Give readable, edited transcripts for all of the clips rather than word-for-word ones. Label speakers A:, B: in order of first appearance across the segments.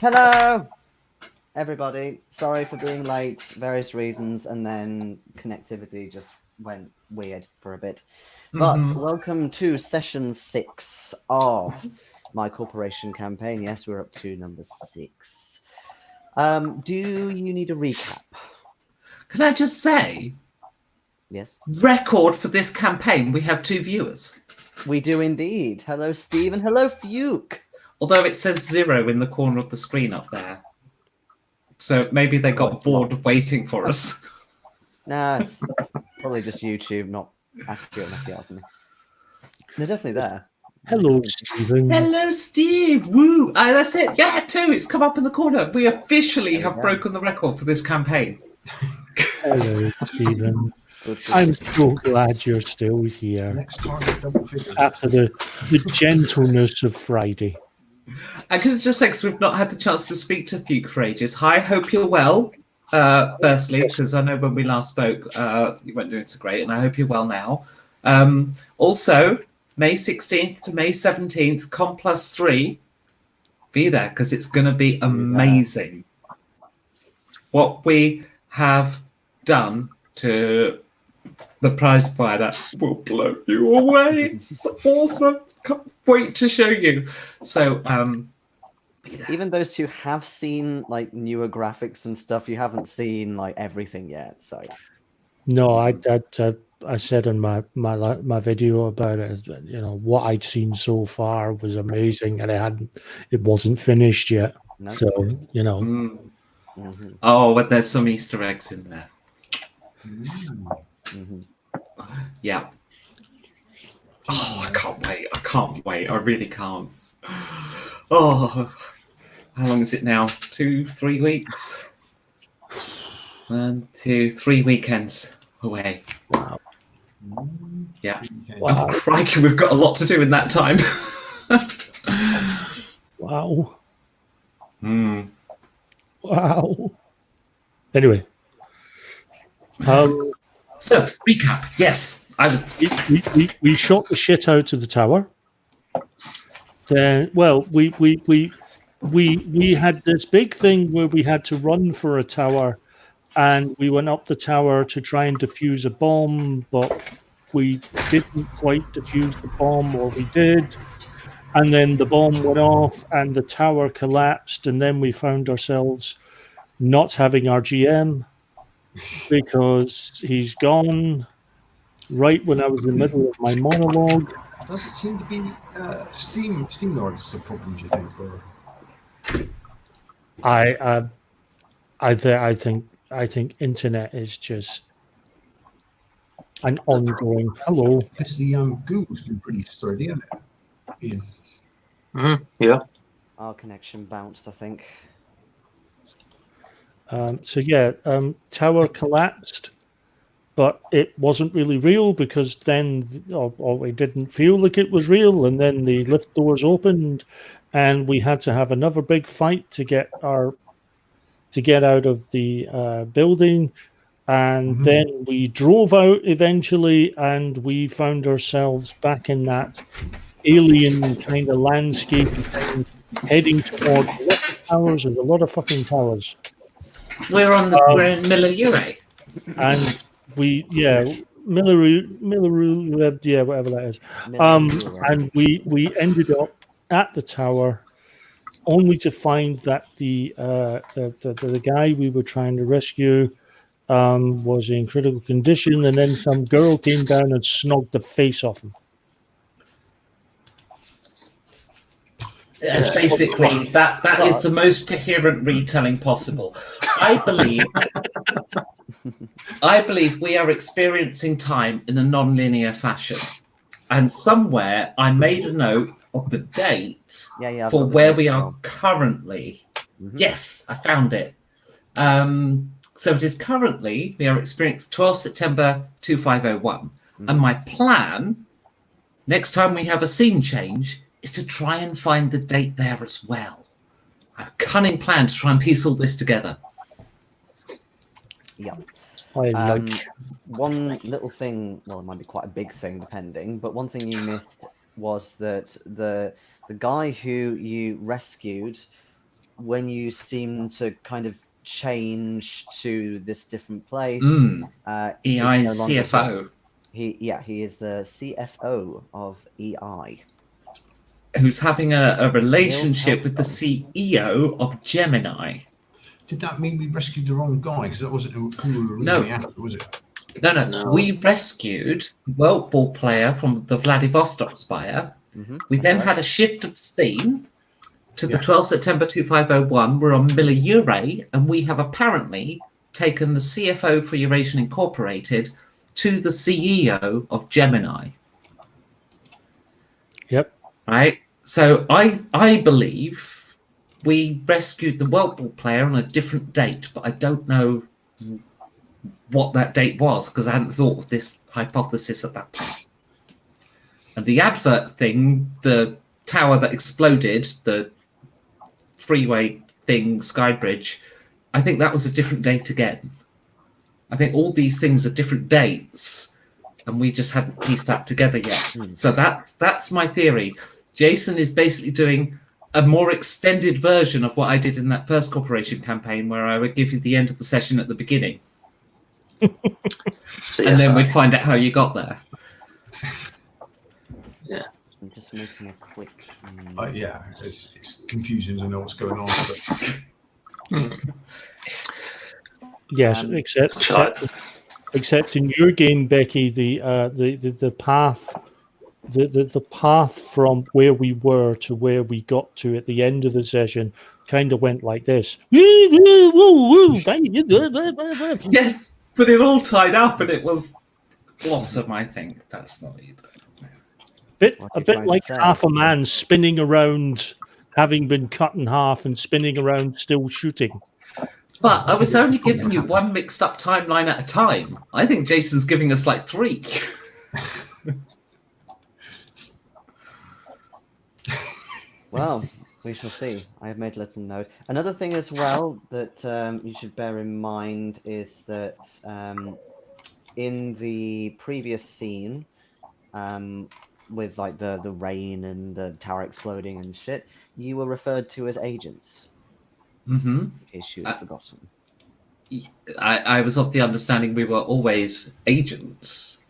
A: Hello, everybody. Sorry for being late, various reasons, and then connectivity just went weird for a bit. But welcome to session 6 of my corporation campaign. Yes, we're up to number 6. Do you need a recap?
B: Can I just say,
A: Yes.
B: record for this campaign, we have 2 viewers.
A: We do indeed. Hello, Steve, and hello, Fuke.
B: Although it says 0 in the corner of the screen up there. So maybe they got bored of waiting for us.
A: Nah, it's probably just YouTube, not accurate enough yet, isn't it? They're definitely there.
C: Hello, Stephen.
B: Hello, Steve. Woo. That's it. Yeah, 2. It's come up in the corner. We officially have broken the record for this campaign.
C: Hello, Stephen. I'm so glad you're still here.
D: Next target, double figures.
C: After the gentleness of Friday.
B: I could just say, because we've not had the chance to speak to Fuke for ages. Hi, hope you're well. Firstly, because I know when we last spoke, you weren't doing so great, and I hope you're well now. Also, May 16th to May 17th, Com+3. Be there, because it's going to be amazing. What we have done to the prize fighter will blow you away. It's awesome. Can't wait to show you. So,
A: even those who have seen like newer graphics and stuff, you haven't seen like everything yet. So,
C: no, I said in my video about it, you know, what I'd seen so far was amazing, and it wasn't finished yet.
A: No.
C: So, you know.
A: Mm-hmm.
B: Oh, but there's some Easter eggs in there.
A: Mm-hmm.
B: Yeah. Oh, I can't wait. I can't wait. I really can't. Oh, how long is it now? 2-3 weeks? 1, 2, 3 weekends away.
C: Wow.
B: Yeah.
C: Wow.
B: Oh, crikey, we've got a lot to do in that time.
C: Wow.
B: Wow.
C: Anyway.
B: So, recap. Yes.
C: We shot the shit out of the tower. Then, well, we had this big thing where we had to run for a tower, and we went up the tower to try and defuse a bomb, but we didn't quite defuse the bomb, or we did. And then the bomb went off and the tower collapsed, and then we found ourselves not having our GM because he's gone right when I was in the middle of my monologue.
D: Does it seem to be Steam Lord's the problem, do you think? Or?
C: I think internet is just an ongoing. Hello.
D: Because the Google's been pretty sturdy, hasn't it, Ian?
E: Yeah.
A: Our connection bounced, I think.
C: Tower collapsed, but it wasn't really real because then, or it didn't feel like it was real, and then the lift doors opened, and we had to have another big fight to get out of the building, and then we drove out eventually, and we found ourselves back in that alien kind of landscape thing, heading towards a lot of towers. There's a lot of fucking towers.
B: We're in Millerure.
C: And Milleroo, whatever that is. And we ended up at the tower, only to find that the guy we were trying to rescue was in critical condition, and then some girl came down and snogged the face off him.
B: Yes, basically, that is the most coherent retelling possible. I believe we are experiencing time in a non-linear fashion. And somewhere I made a note of the date for where we are currently. Yes, I found it. So it is currently, we are experiencing 12 September 2501. And my plan, next time we have a scene change, is to try and find the date there as well. A cunning plan to try and piece all this together.
A: Yeah.
C: One
A: little thing, well, it might be quite a big thing depending, but one thing you missed was that the guy who you rescued when you seem to kind of change to this different place,
B: EI's
A: it's no longer
B: CFO.
A: He is the CFO of EI.
B: Who's having a relationship
A: Neil
B: with the CEO of Gemini.
D: Did that mean we rescued the wrong guy? Because that wasn't who we were
B: No.
D: originally after, was it?
B: No. We rescued World Ball player from the Vladivostok Spire. We then had a shift of scene to the 12th September 2501. We're on Miller Ure, and we have apparently taken the CFO for Eurasian Incorporated to the CEO of Gemini.
C: Yep.
B: Right? So I believe we rescued the World Ball player on a different date, but I don't know what that date was because I hadn't thought of this hypothesis at that point. And the advert thing, the tower that exploded, the freeway thing, Skybridge, I think that was a different date again. I think all these things are different dates, and we just hadn't pieced that together yet. So that's my theory. Jason is basically doing a more extended version of what I did in that first corporation campaign, where I would give you the end of the session at the beginning. And then we'd find out how you got there.
E: Yeah.
A: I'm just making a quick.
D: Yeah, it's confusing to know what's going on. But...
C: Yes, except in your game, Becky, the path. The path from where we were to where we got to at the end of the session kind of went like this.
B: Yes, but it all tied up and it was awesome, I think, personally.
C: A bit like half a man spinning around, having been cut in half and spinning around still shooting.
B: But I was only giving you one mixed up timeline at a time. I think Jason's giving us like 3.
A: Well, we shall see. I have made a little note. Another thing as well that you should bear in mind is that in the previous scene, with like the rain and the tower exploding and shit, you were referred to as agents. In case you've forgotten.
B: I was of the understanding we were always agents.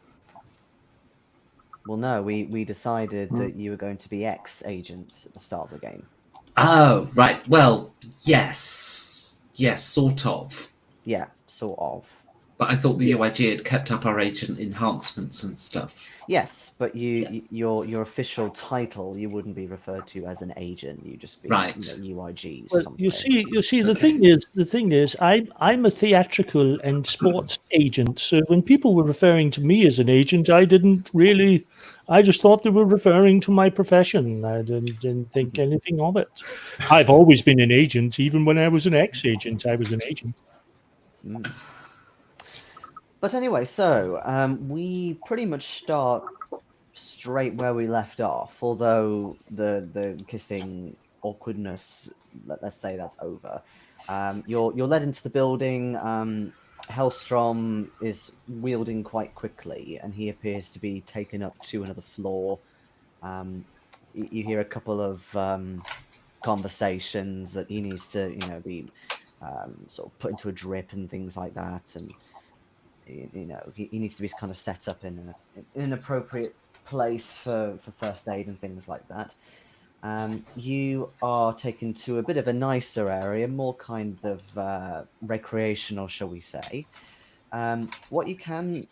A: Well, no, we decided that you were going to be ex-agents at the start of the game.
B: Oh, right. Well, yes. Yes, sort of.
A: Yeah, sort of.
B: But I thought the UIG had kept up our agent enhancements and stuff.
A: Yes, but your official title, you wouldn't be referred to as an agent. You just be UIGs.
C: Well, you see, the thing is, I'm a theatrical and sports agent. So when people were referring to me as an agent, I just thought they were referring to my profession. I didn't think anything of it. I've always been an agent, even when I was an ex-agent. I was an agent.
A: But anyway, so we pretty much start straight where we left off. Although the kissing awkwardness, let's say that's over. You're led into the building. Hellstrom is wielding quite quickly, and he appears to be taken up to another floor. You hear a couple of conversations that he needs to, be sort of put into a drip and things like that, and he needs to be kind of set up in an appropriate place for first aid and things like that. You are taken to a bit of a nicer area, more kind of recreational, shall we say. What you can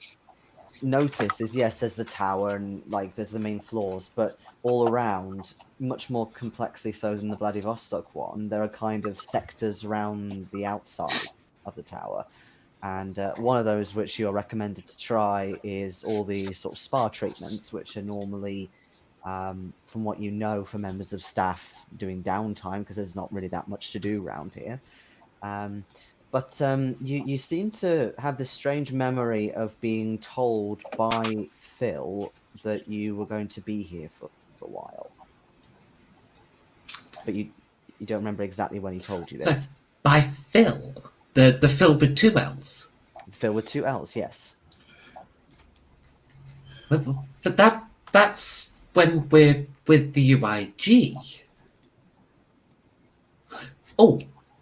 A: notice is, yes, there's the tower and there's the main floors, but all around, much more complexly so than the Vladivostok one, there are kind of sectors around the outside of the tower. And one of those which you're recommended to try is all the sort of spa treatments, which are normally, from what you know, for members of staff doing downtime, because there's not really that much to do around here. But you seem to have this strange memory of being told by Phil that you were going to be here for a while. But you don't remember exactly when he told you this.
B: So, by Phil? The Phil with 2 L's?
A: Phil with 2 L's, yes.
B: But that's when we're with the UIG. Oh,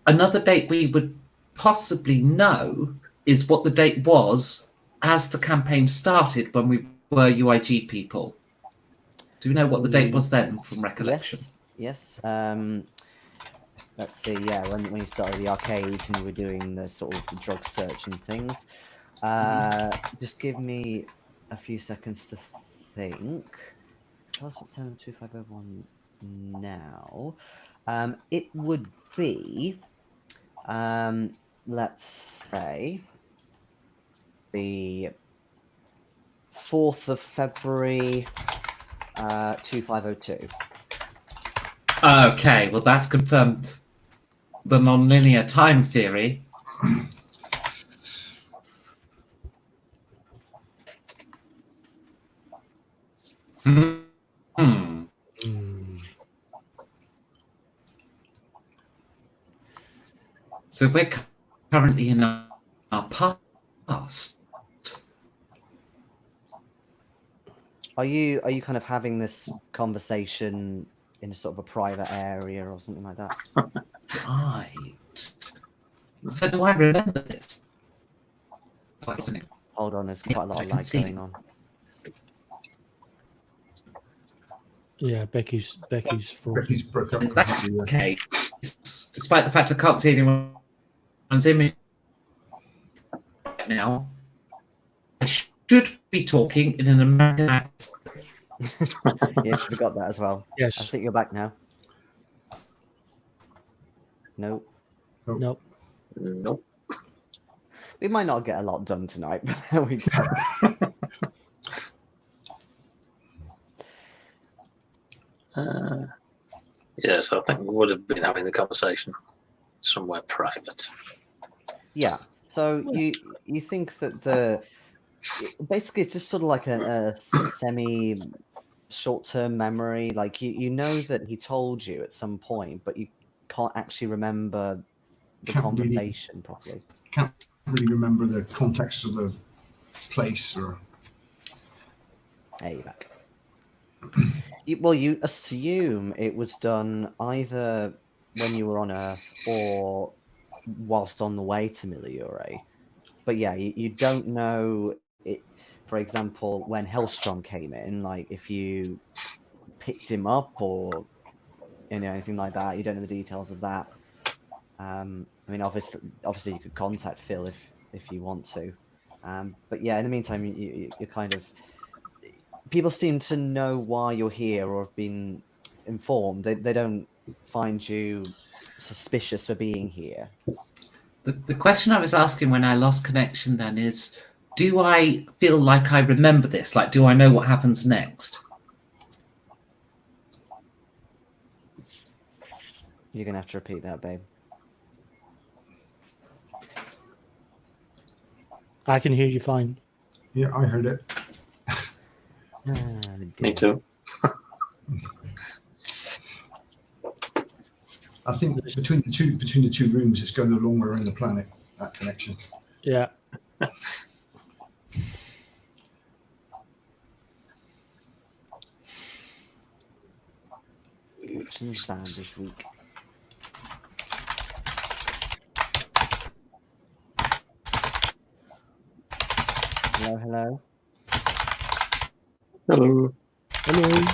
B: another date we would possibly know is what the date was as the campaign started when we were UIG people. Do we know what the date was then from recollection?
A: Yes. Let's see. Yeah, when you started the arcade and you were doing the sort of drug search and things. Just give me a few seconds to think. 12 September 2501 now. It would be, let's say, the 4th of February 2502.
B: Okay, well, that's confirmed the non-linear time theory. So we're currently in our past.
A: Are you kind of having this conversation in a sort of a private area or something like that?
B: Right. So do I remember this? Oh, isn't it?
A: Hold on, there's
B: Yeah,
A: quite a lot
B: I
A: of
B: can
A: lag
B: see.
A: going on.
C: Yeah, Becky's frozen.
D: Becky's broke up completely. Yeah.
B: Okay. Despite the fact I can't see anyone's image right now, I should be talking in an American accent.
A: Yes, we got that as well. I
C: Yes.
A: think you're back now. Nope.
C: Nope.
E: Nope.
A: We might not get a lot done tonight, but there we go.
E: Yes, I think we would have been having the conversation somewhere private.
A: Yeah. So you think that basically it's just sort of like a semi short-term memory. Like you know that he told you at some point, but you can't actually remember the
D: Can't really-
A: conversation properly.
D: Can't really remember the context of the place or.
A: There you're back. Well, you assume it was done either when you were on Earth or whilst on the way to Miliore. But yeah, you don't know it. For example, when Hellstrom came in, like if you picked him up or anything like that, you don't know the details of that. I mean, obviously, you could contact Phil if you want to. But yeah, in the meantime, you're kind of. People seem to know why you're here or have been informed. They don't find you suspicious for being here.
B: The question I was asking when I lost connection then is, do I feel like I remember this? Like, do I know what happens next?
A: You're going to have to repeat that, babe.
C: I can hear you fine.
D: Yeah, I heard it.
E: Me too.
D: I think between the two rooms, it's going no longer in the planet. That connection.
C: Yeah.
A: Connection's bad this week. Hello, hello.
E: Hello.
C: Hello.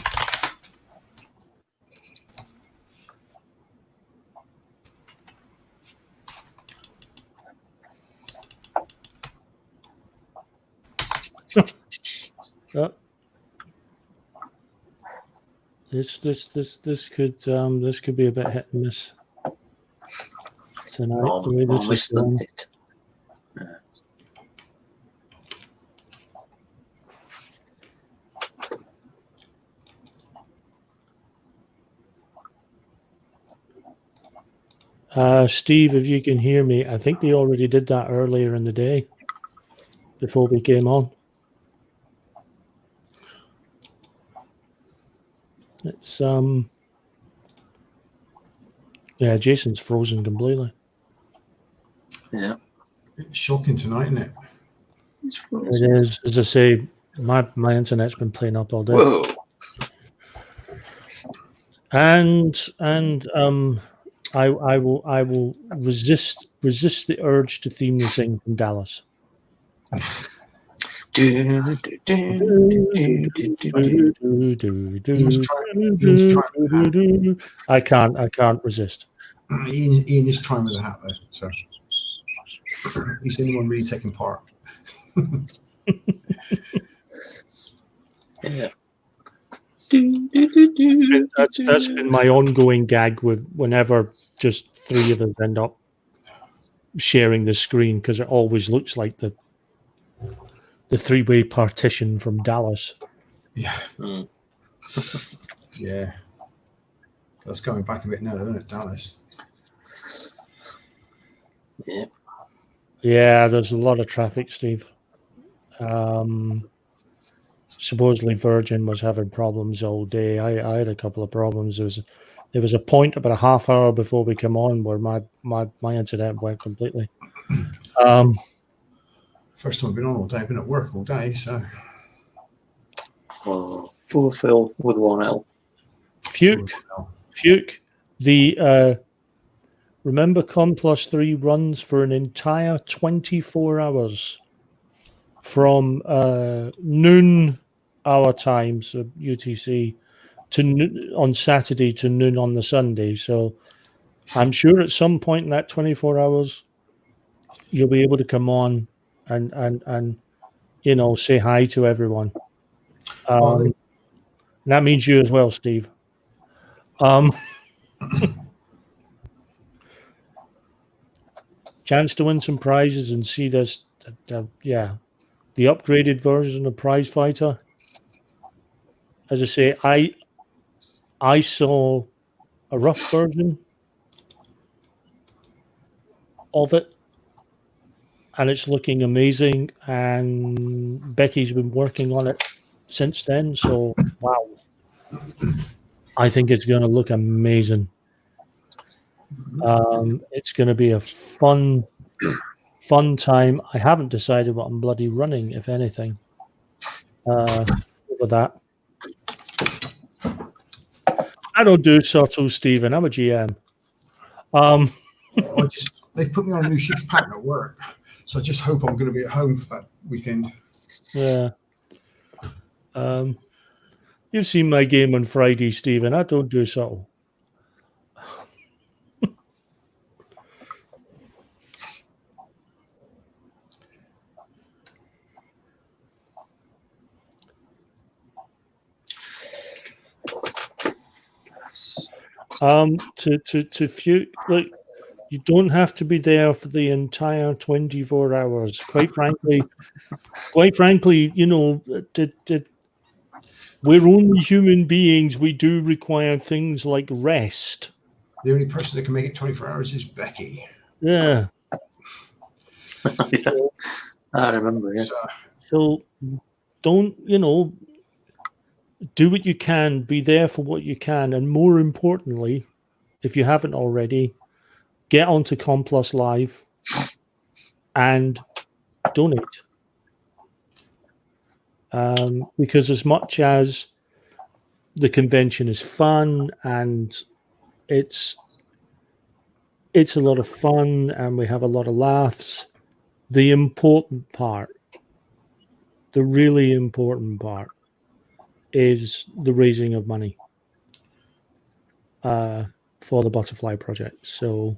C: Oh. This could be a bit hit and miss tonight. The way this is
E: Almost
C: going.
E: hit.
C: Steve, if you can hear me, I think they already did that earlier in the day before we came on. It's yeah, Jason's frozen completely.
E: Yeah.
D: It's shocking tonight, isn't it?
E: It's
C: It
E: frozen.
C: is, as I say, my internet's been playing up all day.
E: Whoa.
C: And I will resist the urge to theme the thing from Dallas.
D: Ian's trying
C: I can't resist.
D: Ian is trying with the hat though, so he's the only one really taking part.
E: Yeah.
C: That's been my ongoing gag with whenever just three of us end up sharing the screen, because it always looks like the three-way partition from Dallas.
D: Yeah.
E: Mm.
D: Yeah. That's going back a bit now, isn't it, Dallas?
E: Yeah.
C: Yeah, there's a lot of traffic, Steve. Supposedly Virgin was having problems all day. I had a couple of problems. There was a point about a half hour before we come on where my internet went completely.
D: First time I've been on all day. I've been at work all day, so.
E: Oh, poor Phil with one L.
C: Fuke. The remember Com+3 runs for an entire 24 hours from noon our time, so UTC, to on Saturday to noon on the Sunday. So I'm sure at some point in that 24 hours you'll be able to come on and say hi to everyone. And that means you as well, Steve. Chance to win some prizes and see this. The upgraded version of Prize Fighter. As I say, I saw a rough version of it, and it's looking amazing. And Becky's been working on it since then. So wow, I think it's going to look amazing. It's going to be a fun time. I haven't decided what I'm bloody running, if anything. Over that, I don't do subtle, Stephen. I'm a GM.
D: They've put me on a new shift pattern at work, so I just hope I'm going to be at home for that weekend.
C: Yeah. You've seen my game on Friday, Stephen. I don't do subtle. To few, like, you don't have to be there for the entire 24 hours. Quite frankly, we're only human beings. We do require things like rest.
D: The only person that can make it 24 hours is Becky.
C: Yeah.
E: Yeah. I remember, yeah.
C: So don't, do what you can, be there for what you can, and more importantly, if you haven't already, get onto Complus Live and donate. Because as much as the convention is fun and it's a lot of fun and we have a lot of laughs, the important part, the really important part, is the raising of money for the Butterfly Project. So,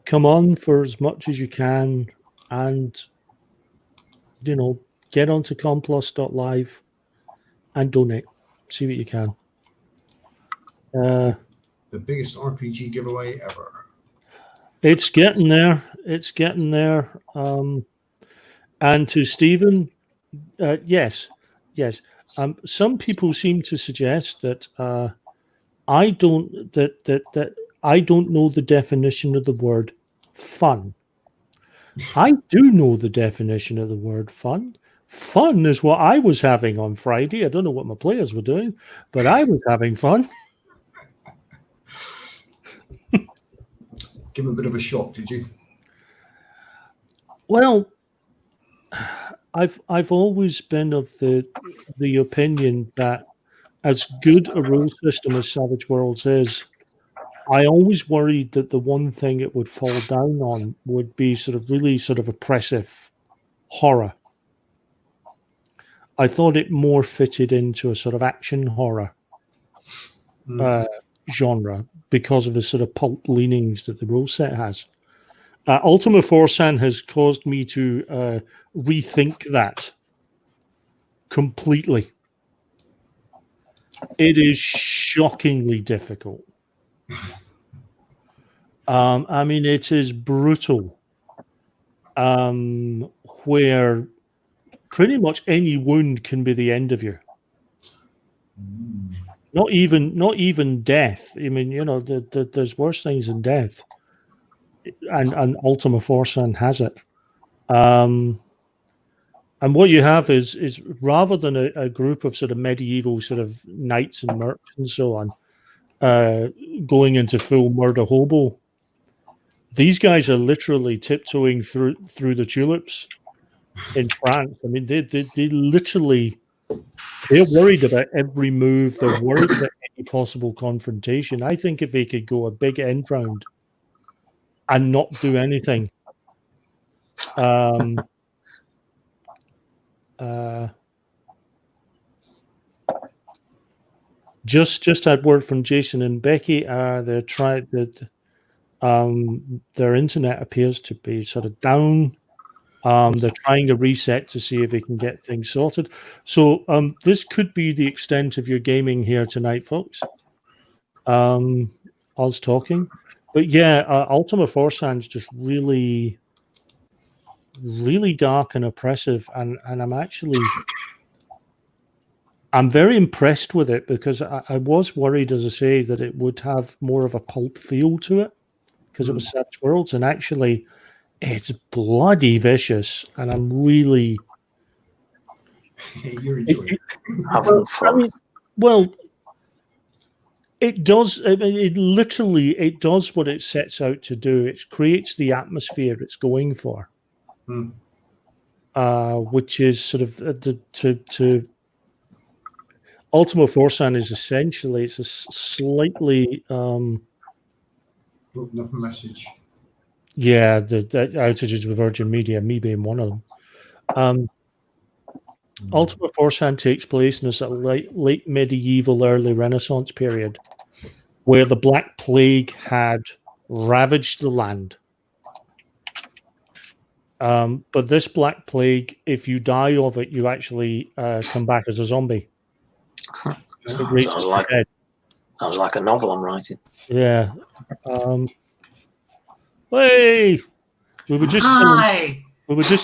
C: come on for as much as you can and, get onto Complus.live and donate. See what you can.
D: The biggest RPG giveaway ever.
C: It's getting there. And to Stephen, yes. Some people seem to suggest that I don't know the definition of the word fun. I do know the definition of the word fun. Fun is what I was having on Friday. I don't know what my players were doing, but I was having fun.
D: Give him a bit of a shock, did you?
C: Well, I've always been of the opinion that as good a rule system as Savage Worlds is, I always worried that the one thing it would fall down on would be sort of really sort of oppressive horror. I thought it more fitted into a sort of action horror genre because of the sort of pulp leanings that the rule set has. Ultima Forsan has caused me to rethink that completely. It is shockingly difficult. I mean, it is brutal. Where pretty much any wound can be the end of you. Not even death. I mean, you know, there's worse things than death. And Ultima Forsan has it. And what you have is rather than a group of sort of medieval sort of knights and mercs and so on, going into full murder hobo, these guys are literally tiptoeing through the tulips in France. I mean, they literally, they're worried about every move. They're worried about any possible confrontation. I think if they could go a big end round and not do anything, just had word from Jason and Becky. They're trying that their internet appears to be sort of down. They're trying a reset to see if they can get things sorted. So this could be the extent of your gaming here tonight, folks. Us talking. But yeah, Ultima Forsan's just really, really dark and oppressive. And I'm very impressed with it because I was worried, as I say, that it would have more of a pulp feel to it because it was Savage Worlds. And actually, it's bloody vicious, and I'm really.
D: You're enjoying it.
E: Having fun.
C: It does. I mean, it does what it sets out to do. It creates the atmosphere it's going for, which is sort of to. Ultima Forsan is essentially it's a slightly.
D: Enough message.
C: Yeah, the outages with Virgin Media, me being one of them. Ultima Forsan takes place in this late medieval, early Renaissance period, where the Black Plague had ravaged the land. But this Black Plague, if you die of it, you actually come back as a zombie.
E: Sounds like a novel I'm writing.
C: Yeah. Hey, we were just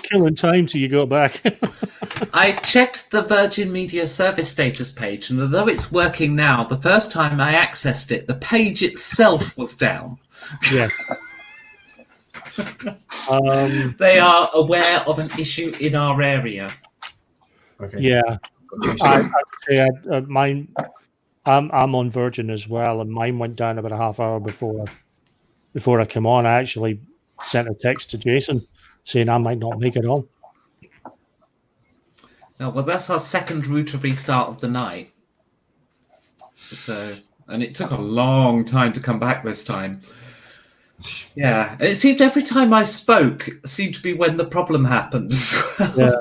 C: killing time till you got back.
B: I checked the Virgin Media service status page, and although it's working now, the first time I accessed it, the page itself was down.
C: Yeah.
B: They are aware of an issue in our area.
D: Okay.
C: Yeah. Mine. I'm on Virgin as well, and mine went down about a half hour before I came on. I actually sent a text to Jason saying I might not make it on.
B: Oh, well, that's our second router restart of the night. So, and it took a long time to come back this time. Yeah, it seemed every time I spoke seemed to be when the problem happens.
C: Yeah.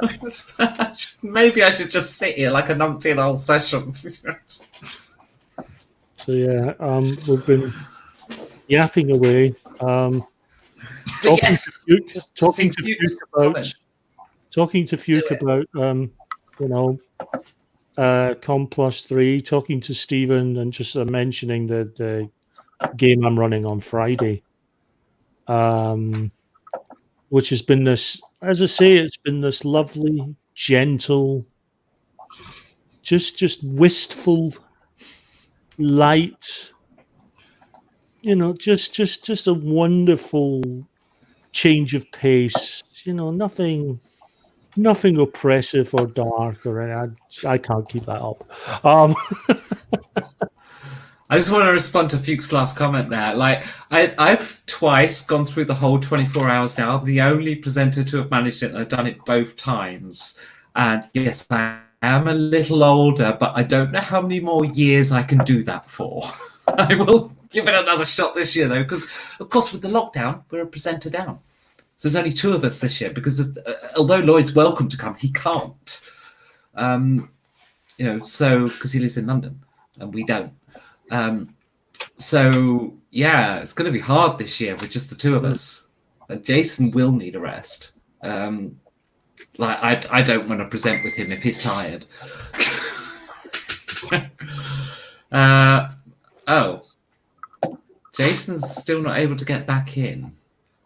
B: Maybe I should just sit here like a numpty old session.
C: So yeah, we've been yapping away. Talking to Fuke about Com+3, talking to Stephen, and just mentioning the game I'm running on Friday, which has been this, as I say, it's been this lovely, gentle, just wistful, light, just a wonderful change of pace. Nothing oppressive or dark or anything. I can't keep that up.
B: I just want to respond to Fuke's last comment there. Like, I've twice gone through the whole 24 hours now. I'm the only presenter to have managed it, and I've done it both times. And yes, I am a little older, but I don't know how many more years I can do that for. I will Give it another shot this year, though, because, of course, with the lockdown, we're a presenter down. So there's only 2 of us this year, because although Lloyd's welcome to come, he can't. So because he lives in London and we don't. So yeah, it's going to be hard this year with just the 2 of us. And Jason will need a rest. I don't want to present with him if he's tired. Jason's still not able to get back in.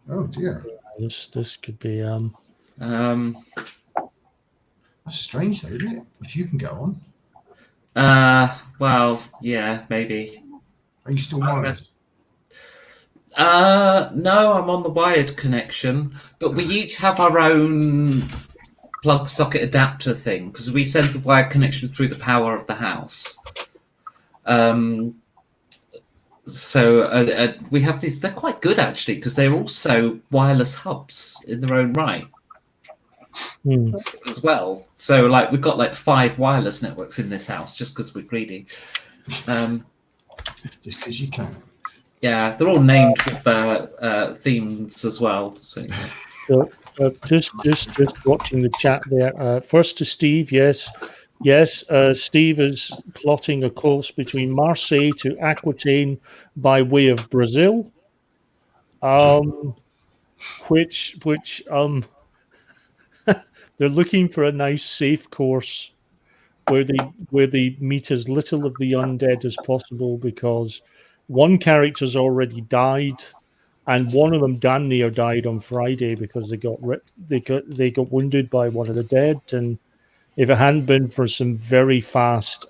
D: Oh dear.
C: This could be
D: That's strange though, isn't it? If you can go on.
B: Well, yeah, maybe.
D: Are you still wireless?
B: No, I'm on the wired connection, but we each have our own plug socket adapter thing because we send the wired connection through the power of the house. So we have these. They're quite good actually because they're also wireless hubs in their own right as well. So like we've got like 5 wireless networks in this house just because we're greedy.
D: Just because you can.
B: Yeah, they're all named with themes as well. So,
C: just watching the chat there. First to Steve, yes. Steve is plotting a course between Marseille to Aquitaine by way of Brazil, which they're looking for a nice safe course where they meet as little of the undead as possible because one character's already died, and one of them damn near died on Friday because they got wounded by one of the dead. And if it hadn't been for some very fast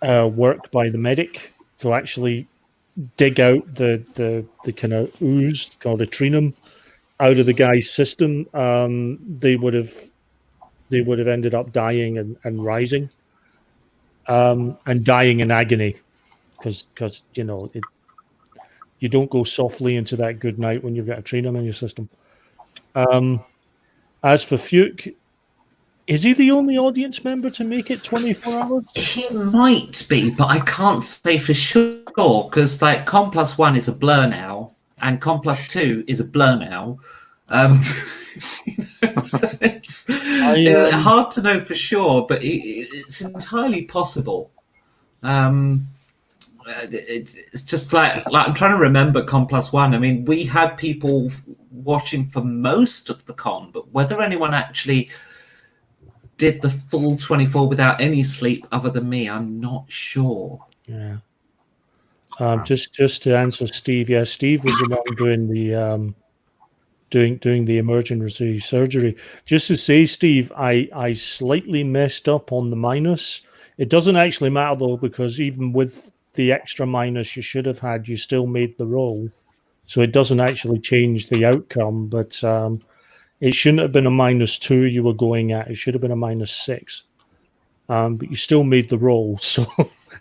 C: work by the medic to actually dig out the kind of ooze called atrinum out of the guy's system, they would have ended up dying and rising, and dying in agony. Because you don't go softly into that good night when you've got a trinum in your system. As for Fuke, is he the only audience member to make it 24 hours?
B: He might be, but I can't say for sure because like Com Plus 1 is a blur now, and Com Plus 2 is a blur now. So it's hard to know for sure, but it's entirely possible. It's just like I'm trying to remember Con Plus 1. I mean, we had people watching for most of the con, but whether anyone actually did the full 24 without any sleep other than me, I'm not sure.
C: Yeah. Just to answer Steve, yeah, Steve was the one doing the doing the emergency surgery. Just to say, Steve, I slightly messed up on the minus. It doesn't actually matter though, because even with the extra minus you should have had, you still made the roll. So it doesn't actually change the outcome, but it shouldn't have been a -2 you were going at. It should have been a -6. But you still made the roll, so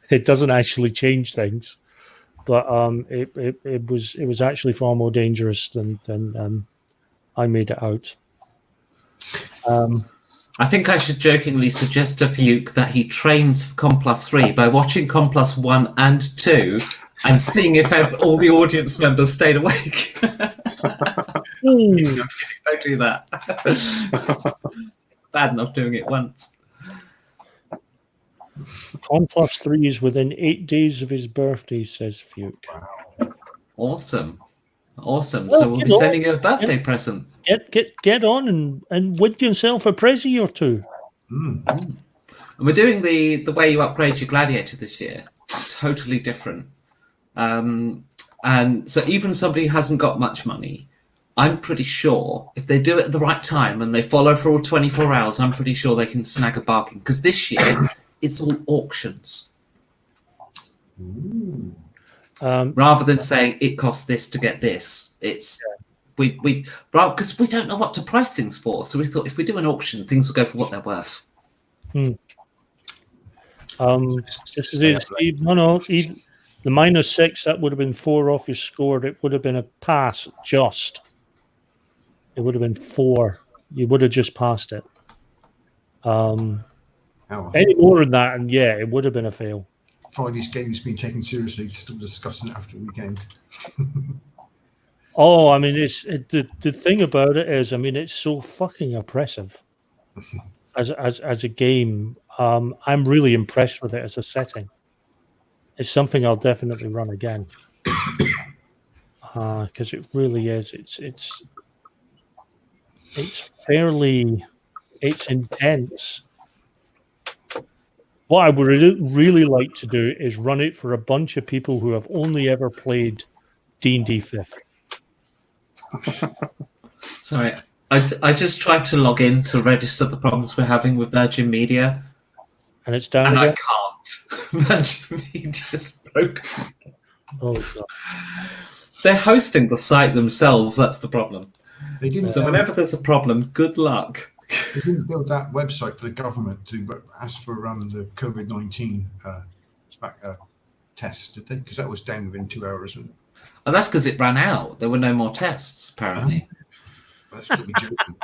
C: it doesn't actually change things. But it was actually far more dangerous than I made it out.
B: I think I should jokingly suggest to Fuke that he trains for Com Plus 3 by watching Com Plus 1 and 2 and seeing if all the audience members stayed awake. Don't do that. Bad enough doing it once.
C: Com Plus 3 is within 8 days of his birthday, says Fuke.
B: Awesome. Awesome.
C: Well,
B: so we'll be sending you a birthday present.
C: Get on and win yourself a Prezi or two.
B: And we're doing the way you upgrade your gladiator this year. Totally different. And so even somebody who hasn't got much money, I'm pretty sure if they do it at the right time and they follow for all 24 hours, I'm pretty sure they can snag a bargain. Because this year, it's all auctions. Rather than saying it costs this to get this, it's because we don't know what to price things for. So we thought if we do an auction, things will go for what they're worth.
C: Just as it, Steve, no, even the -6, that would have been 4 off your score. It would have been a pass, just. It would have been 4. You would have just passed it. Any more than that, and yeah, it would have been a fail.
D: Friday's game is being taken seriously. Still discussing it after the weekend.
C: Oh, I mean, the thing about it is, I mean, it's so fucking oppressive as a game. I'm really impressed with it as a setting. It's something I'll definitely run again because it really is. It's intense. What I would really like to do is run it for a bunch of people who have only ever played D&D 5th.
B: Sorry, I just tried to log in to register the problems we're having with Virgin Media,
C: And it's down
B: and
C: again?
B: I can't. Virgin Media's broken.
C: Oh, God.
B: They're hosting the site themselves. That's the problem.
D: They didn't.
B: So whenever there's a problem, good luck.
D: They didn't build that website for the government to ask for the COVID-19 tests, did they? Because that was down within 2 hours. And
B: And that's because it ran out. There were no more tests, apparently.
D: that's got to be joking.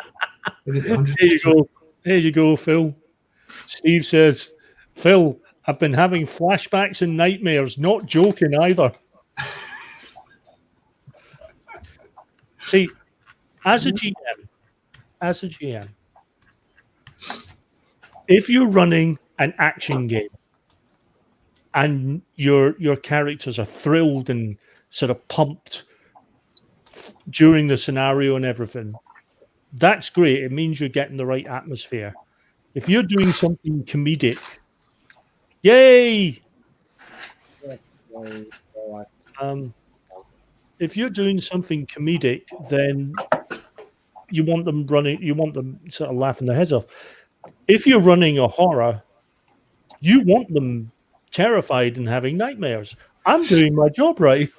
D: They did 100
C: Here you go. Here you go, Phil. Steve says, Phil, I've been having flashbacks and nightmares. Not joking either. See, as a GM, if you're running an action game and your characters are thrilled and sort of pumped during the scenario and everything, that's great. It means you're getting the right atmosphere. If you're doing something comedic, yay! If you're doing something comedic, then you want them running, you want them sort of laughing their heads off. If you're running a horror, you want them terrified and having nightmares. I'm doing my job right.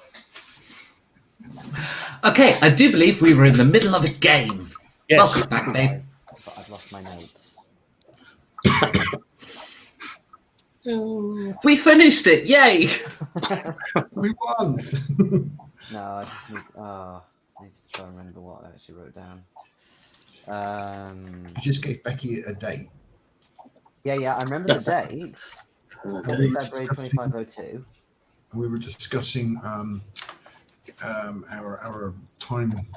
B: Okay, I do believe we were in the middle of a game.
C: Yes.
B: Welcome back, babe.
A: I thought I'd lost my notes.
B: We finished it! Yay!
D: We won.
A: No, I just need. I need to try and remember what I actually wrote down.
D: You just gave Becky a date.
A: Yeah, I remember the date. February 2502.
D: We were discussing our time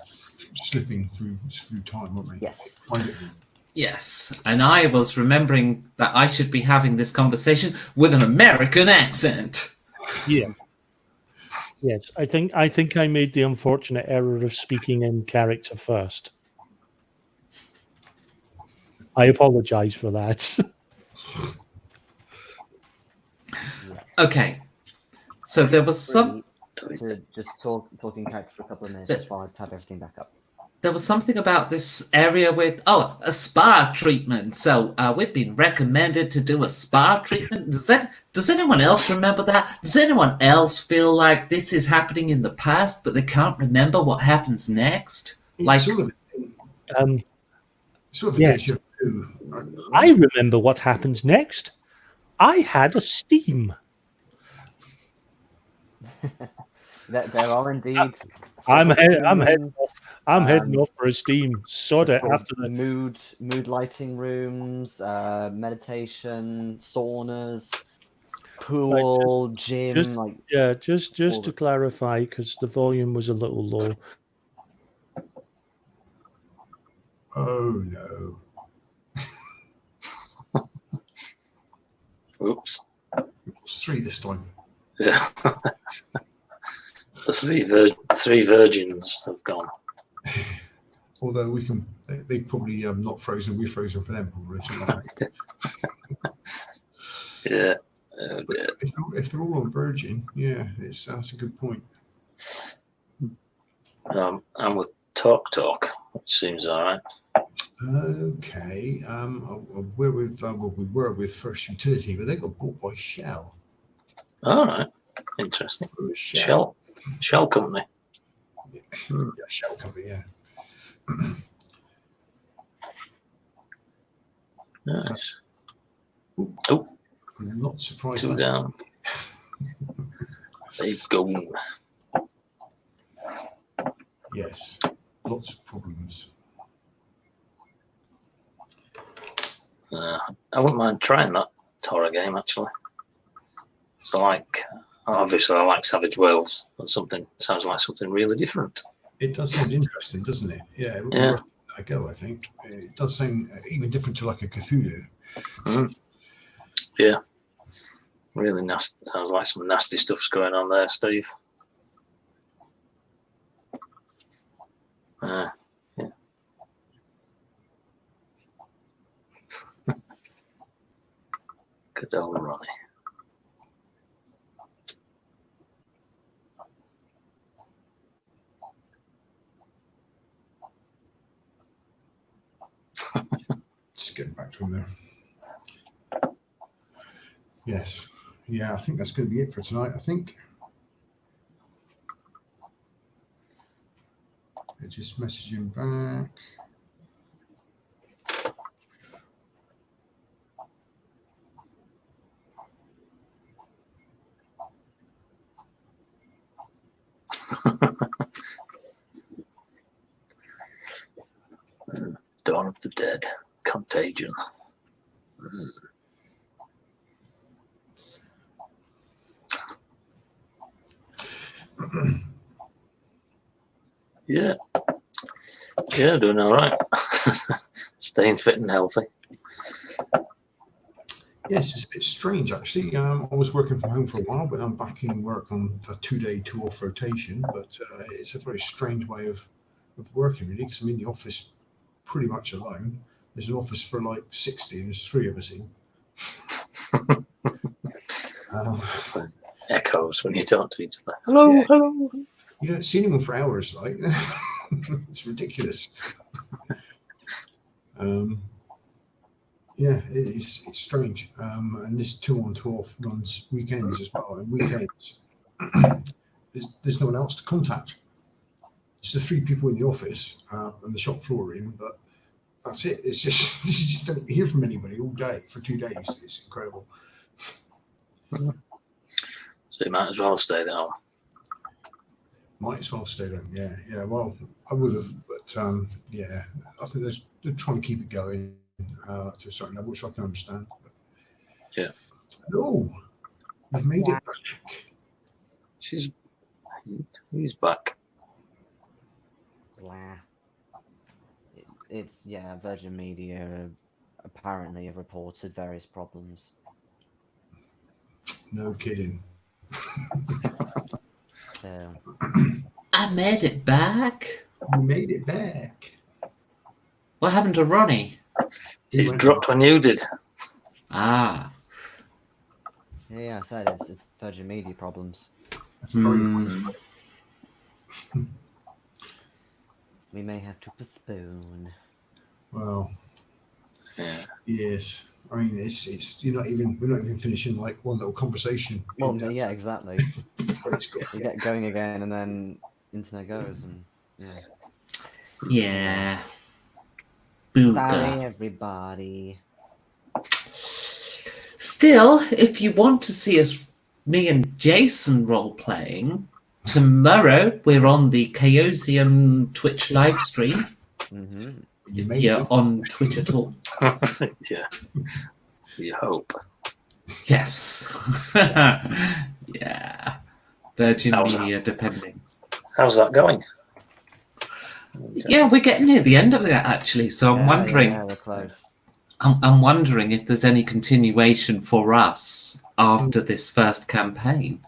D: slipping through time, weren't we?
A: Yes.
D: Privately.
B: Yes, and I was remembering that I should be having this conversation with an American accent.
C: Yeah. Yes, I think I made the unfortunate error of speaking in character first. I apologize for that.
A: Yes.
B: Okay, so there was some.
A: To just talking character for a couple of minutes just while I type everything back up.
B: There was something about this area with a spa treatment. So we've been recommended to do a spa treatment. Does anyone else remember that? Does anyone else feel like this is happening in the past, but they can't remember what happens next?
D: It's
B: Like,
D: sort of a
C: yes.
D: deja vu.
C: I remember what happens next. I had a steam.
A: There are indeed.
C: I'm heading off for a steam. Sod it after the
A: mood lighting rooms, meditation, saunas, pool, gym.
C: just to clarify, because the volume was a little low.
D: Oh no!
E: Oops.
D: It's 3 this time.
E: Yeah. The three virgins have gone.
D: Although they probably not frozen. We're frozen for them probably.
E: Yeah. Oh,
D: But
E: dear.
D: if they're all on Virgin, yeah, that's a good point.
E: I'm with Talk, which seems all right.
D: Okay, we're with we were with First Utility, but they got bought by Shell.
E: All right. Interesting. Shell company.
D: Yeah, Shell company. Yeah.
E: Nice.
D: Oh, I'm not surprised.
E: 2 down. They've gone.
D: Yes, lots of problems.
E: I wouldn't mind trying that horror game, actually. So like, obviously I like Savage Worlds, but something sounds like something really different.
D: It does sound interesting, doesn't it? Yeah, it would be
E: Yeah.
D: worth a go, I think. It does sound even different to like a Cthulhu.
E: Yeah. Really nasty. Sounds like some nasty stuff's going on there, Steve. Yeah. Good old Ronnie.
D: Just getting back to him there. Yes. Yeah, I think that's going to be it for tonight, I think. They're just messaging back.
E: Dawn of the Dead. Contagion. Yeah. Yeah, doing all right. Staying fit and healthy.
D: Yes, it's a bit strange actually. I was working from home for a while, but I'm back in work on a 2-day 2-off rotation. But it's a very strange way of working, really, because I'm in the office pretty much alone. There's an office for like 60, and there's 3 of us in.
E: Echoes when you talk to each other. Hello,
D: Yeah.
E: hello.
D: You don't see anyone for hours, like it's ridiculous. Yeah, it's strange. And this 2-on 2-off runs weekends as well. And weekends, there's no one else to contact. It's the 3 people in the office and the shop floor in, but that's it. It's just you just don't hear from anybody all day for 2 days. It's incredible.
E: So you might as well stay at home.
D: Might as well stay there. Yeah. Well, I would have, but yeah, I think they're trying to keep it going to a certain level, which I can understand. But,
E: yeah.
D: Oh, you've made it back.
E: He's back.
A: Blah. It's Virgin Media apparently have reported various problems.
D: No kidding.
A: So
B: I made it back.
D: You made it back.
B: What happened to Ronnie?
E: He dropped when you did.
B: Ah.
A: yeah, I said it's Virgin Media problems.
D: That's very
A: We may have to postpone.
D: well.
E: Yeah.
D: Yes. I mean, it's we're not even finishing like one little conversation.
A: Well, yeah, exactly.
D: It's got,
A: You get going again, and then internet goes, and
B: Yeah.
A: Sorry,
B: Booga.
A: everybody.
B: Still, if you want to see me and Jason role playing, tomorrow we're on the Chaosium Twitch live stream.
A: Mm-hmm.
D: you
B: If
D: made
B: you're
D: it.
B: on Twitch at all.
E: Yeah. You hope.
B: Yes. Yeah. Virgin
E: How's
B: Media, depending.
E: How's that going?
B: Yeah, we're getting near the end of that actually. So I'm wondering.
A: Yeah, we're close.
B: I'm wondering if there's any continuation for us after this first campaign,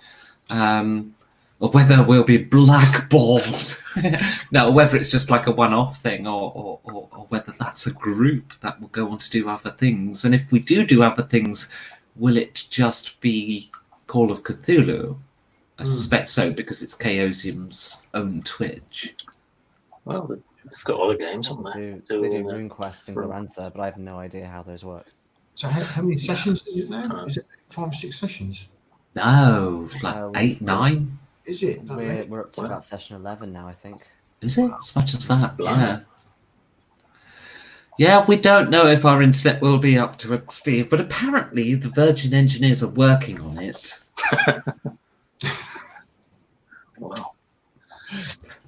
B: or whether we'll be blackballed. No, whether it's just like a one-off thing, or whether that's a group that will go on to do other things. And if we do other things, will it just be Call of Cthulhu? I suspect so, because it's Chaosium's own Twitch.
E: Well, they've got other games, haven't they?
A: They do RuneQuest and Glorantha, but I have no idea how those work.
D: So how many sessions is it now? Is it 5 or 6 sessions?
B: No, like 8, 9.
D: Is it? That many?
A: We're up to about session 11 now, I think.
B: Is it as much as that?
E: Blimey.
B: Yeah. Yeah, we don't know if our internet will be up to it, Steve, but apparently the Virgin engineers are working on it.
E: Well,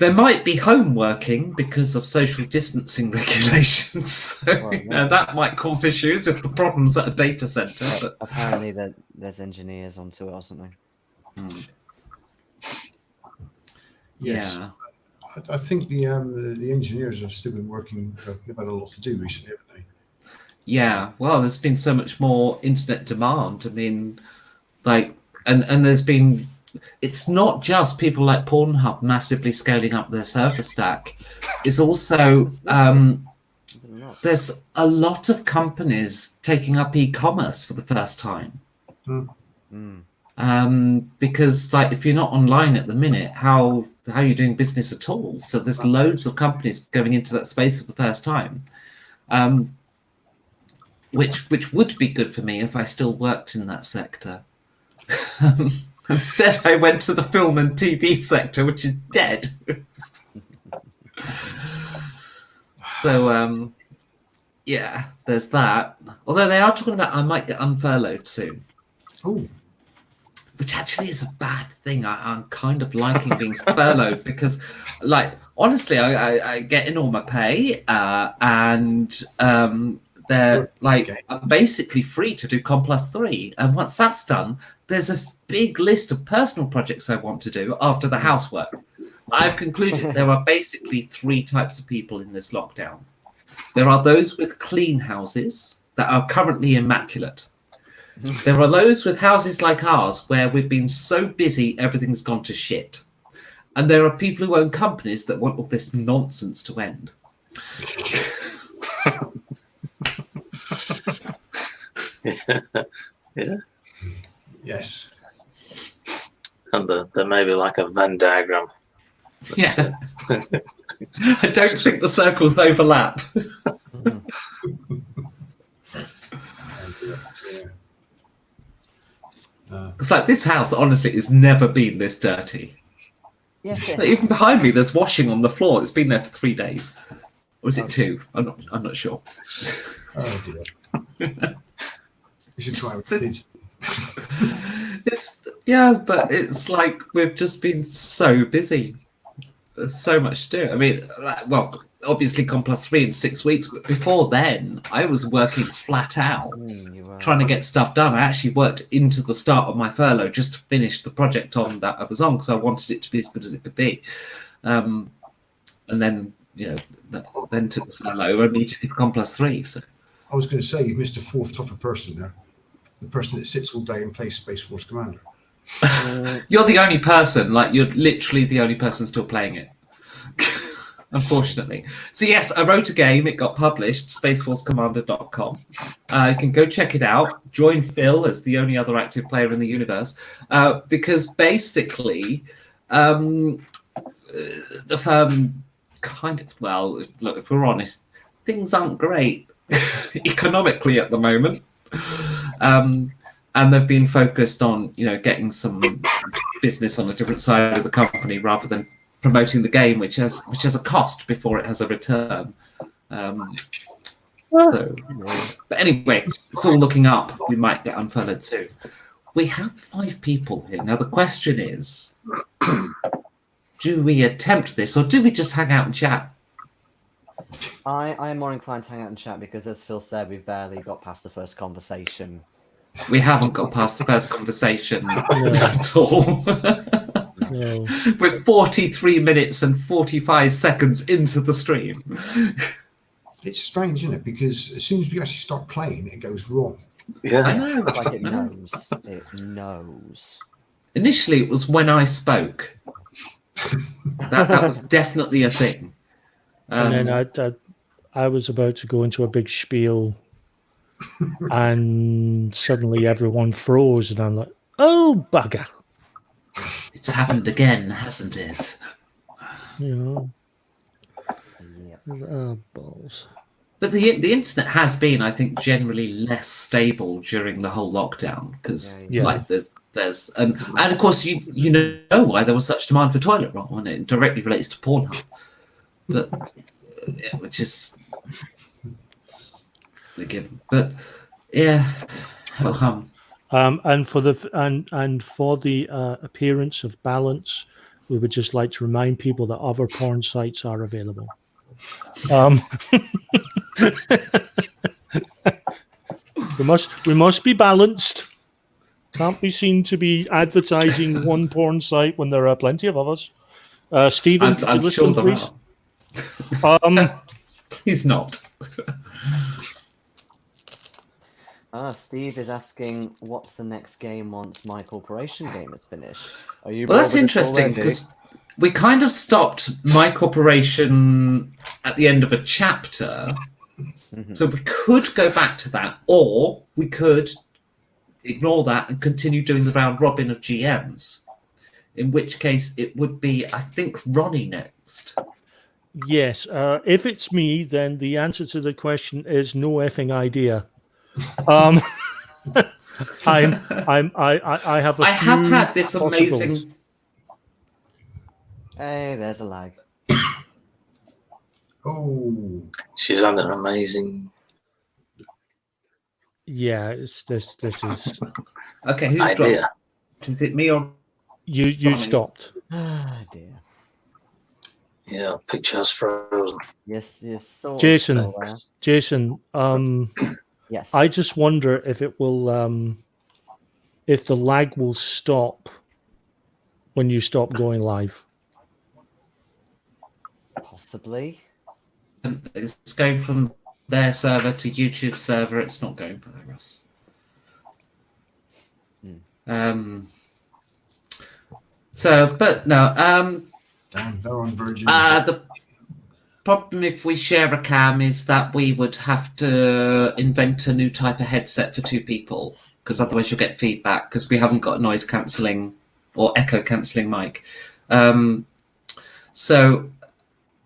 B: There might be home working because of social distancing regulations. So
A: Well,
B: that might cause issues if the problem's at a data center. But
A: apparently there's engineers onto it or something.
D: Yes.
B: Yeah.
D: I think the engineers have still been working. They've had a lot to do recently, haven't they?
B: Yeah, well, there's been so much more internet demand. I mean, like, and there's been, it's not just people like Pornhub massively scaling up their server stack. It's also, there's a lot of companies taking up e-commerce for the first time. Because, like, if you're not online at the minute, how are you doing business at all? So there's loads of companies going into that space for the first time. Which would be good for me if I still worked in that sector. Instead, I went to the film and TV sector, which is dead. So, yeah, there's that. Although they are talking about I might get unfurloughed soon.
D: Oh.
B: Which actually is a bad thing. I'm kind of liking being furloughed because, like, honestly, I get in all my pay and they're like I'm basically free to do Com+3, and once that's done, there's a big list of personal projects I want to do after the housework. I've concluded there are basically 3 types of people in this lockdown. There are those with clean houses that are currently immaculate. There are those with houses like ours where we've been so busy everything's gone to shit, and there are people who own companies that want all this nonsense to end.
E: Yeah.
D: Yes.
E: And there may be like a Venn diagram.
B: Yeah. I don't think the circles overlap. It's like this house, honestly, has never been this dirty.
A: Yes,
B: Like, even behind me, there's washing on the floor. It's been there for 3 days, or is it 2? I'm not sure.
D: Oh dear. You should try with kids.
B: But it's like we've just been so busy. There's so much to do. I mean, well, obviously Com+3 in 6 weeks, but before then, I was working flat out, trying to get stuff done. I actually worked into the start of my furlough just to finish the project on that I was on because I wanted it to be as good as it could be. And then, then took the furlough immediately for Com+3. So
D: I was going to say you missed a 4th type of person there. The person that sits all day and plays Space Force Commander.
B: You're the only person, you're literally the only person still playing it. Unfortunately. So yes, I wrote a game. It got published, spaceforcecommander.com. You can go check it out. Join Phil as the only other active player in the universe. Because basically, the firm kind of, well, look, if we're honest, things aren't great economically at the moment. And they've been focused on, getting some business on a different side of the company rather than promoting the game, which has a cost before it has a return. But anyway, it's all looking up. We might get unfurloughed soon. We have 5 people here. Now, the question is, do we attempt this or do we just hang out and chat?
A: I am more inclined to hang out and chat because, as Phil said, we've barely got past the first conversation.
B: We haven't got past the first conversation at all.
C: No.
B: We're 43 minutes and 45 seconds into the stream.
D: It's strange, isn't it? Because as soon as we actually start playing, it goes wrong.
E: Yeah.
B: I know.
A: It's like it knows. It knows.
B: Initially, it was when I spoke. That was definitely a thing.
C: And then I was about to go into a big spiel, and suddenly everyone froze, and I'm like, "Oh bugger!"
B: It's happened again, hasn't it?
C: Yep.
A: Oh,
C: balls.
B: But the internet has been, I think, generally less stable during the whole lockdown because, there's and of course you know why there was such demand for toilet roll, and it directly relates to Pornhub, but which is the given. But yeah,
C: And for the appearance of balance, we would just like to remind people that other porn sites are available. We must be balanced. Can't be seen to be advertising one porn site when there are plenty of others. Stephen, could you
B: I'm
C: listen,
B: sure there
C: please?
B: are. He's not.
A: Steve is asking, what's the next game once my corporation game is finished? Are you?
B: Well, that's
A: bored with it
B: interesting
A: already?
B: because we kind of stopped my corporation at the end of a chapter. So we could go back to that, or we could ignore that and continue doing the round robin of GMs. In which case, it would be, I think, Ronnie next.
C: Yes. If it's me, then the answer to the question is no effing idea. I have a
B: I
C: few
B: have had this
C: possibles.
B: amazing.
A: Hey, there's a lag.
D: Oh,
E: She's had an amazing
C: Yeah, this is
B: Okay, who's
E: idea.
B: dropped? Is it me or
C: you
B: Ronnie?
C: stopped.
A: Ah, dear.
E: Yeah, picture has frozen.
A: Yes, sort of
C: Jason.
A: still there.
C: Jason,
A: Yes.
C: I just wonder if it will if the lag will stop when you stop going live.
A: Possibly.
B: It's going from their server to YouTube server. It's not going for us. So, but no.
D: damn, they're on Virgin.
B: The problem if we share a cam is that we would have to invent a new type of headset for two people, because otherwise you'll get feedback because we haven't got a noise cancelling or echo cancelling mic. So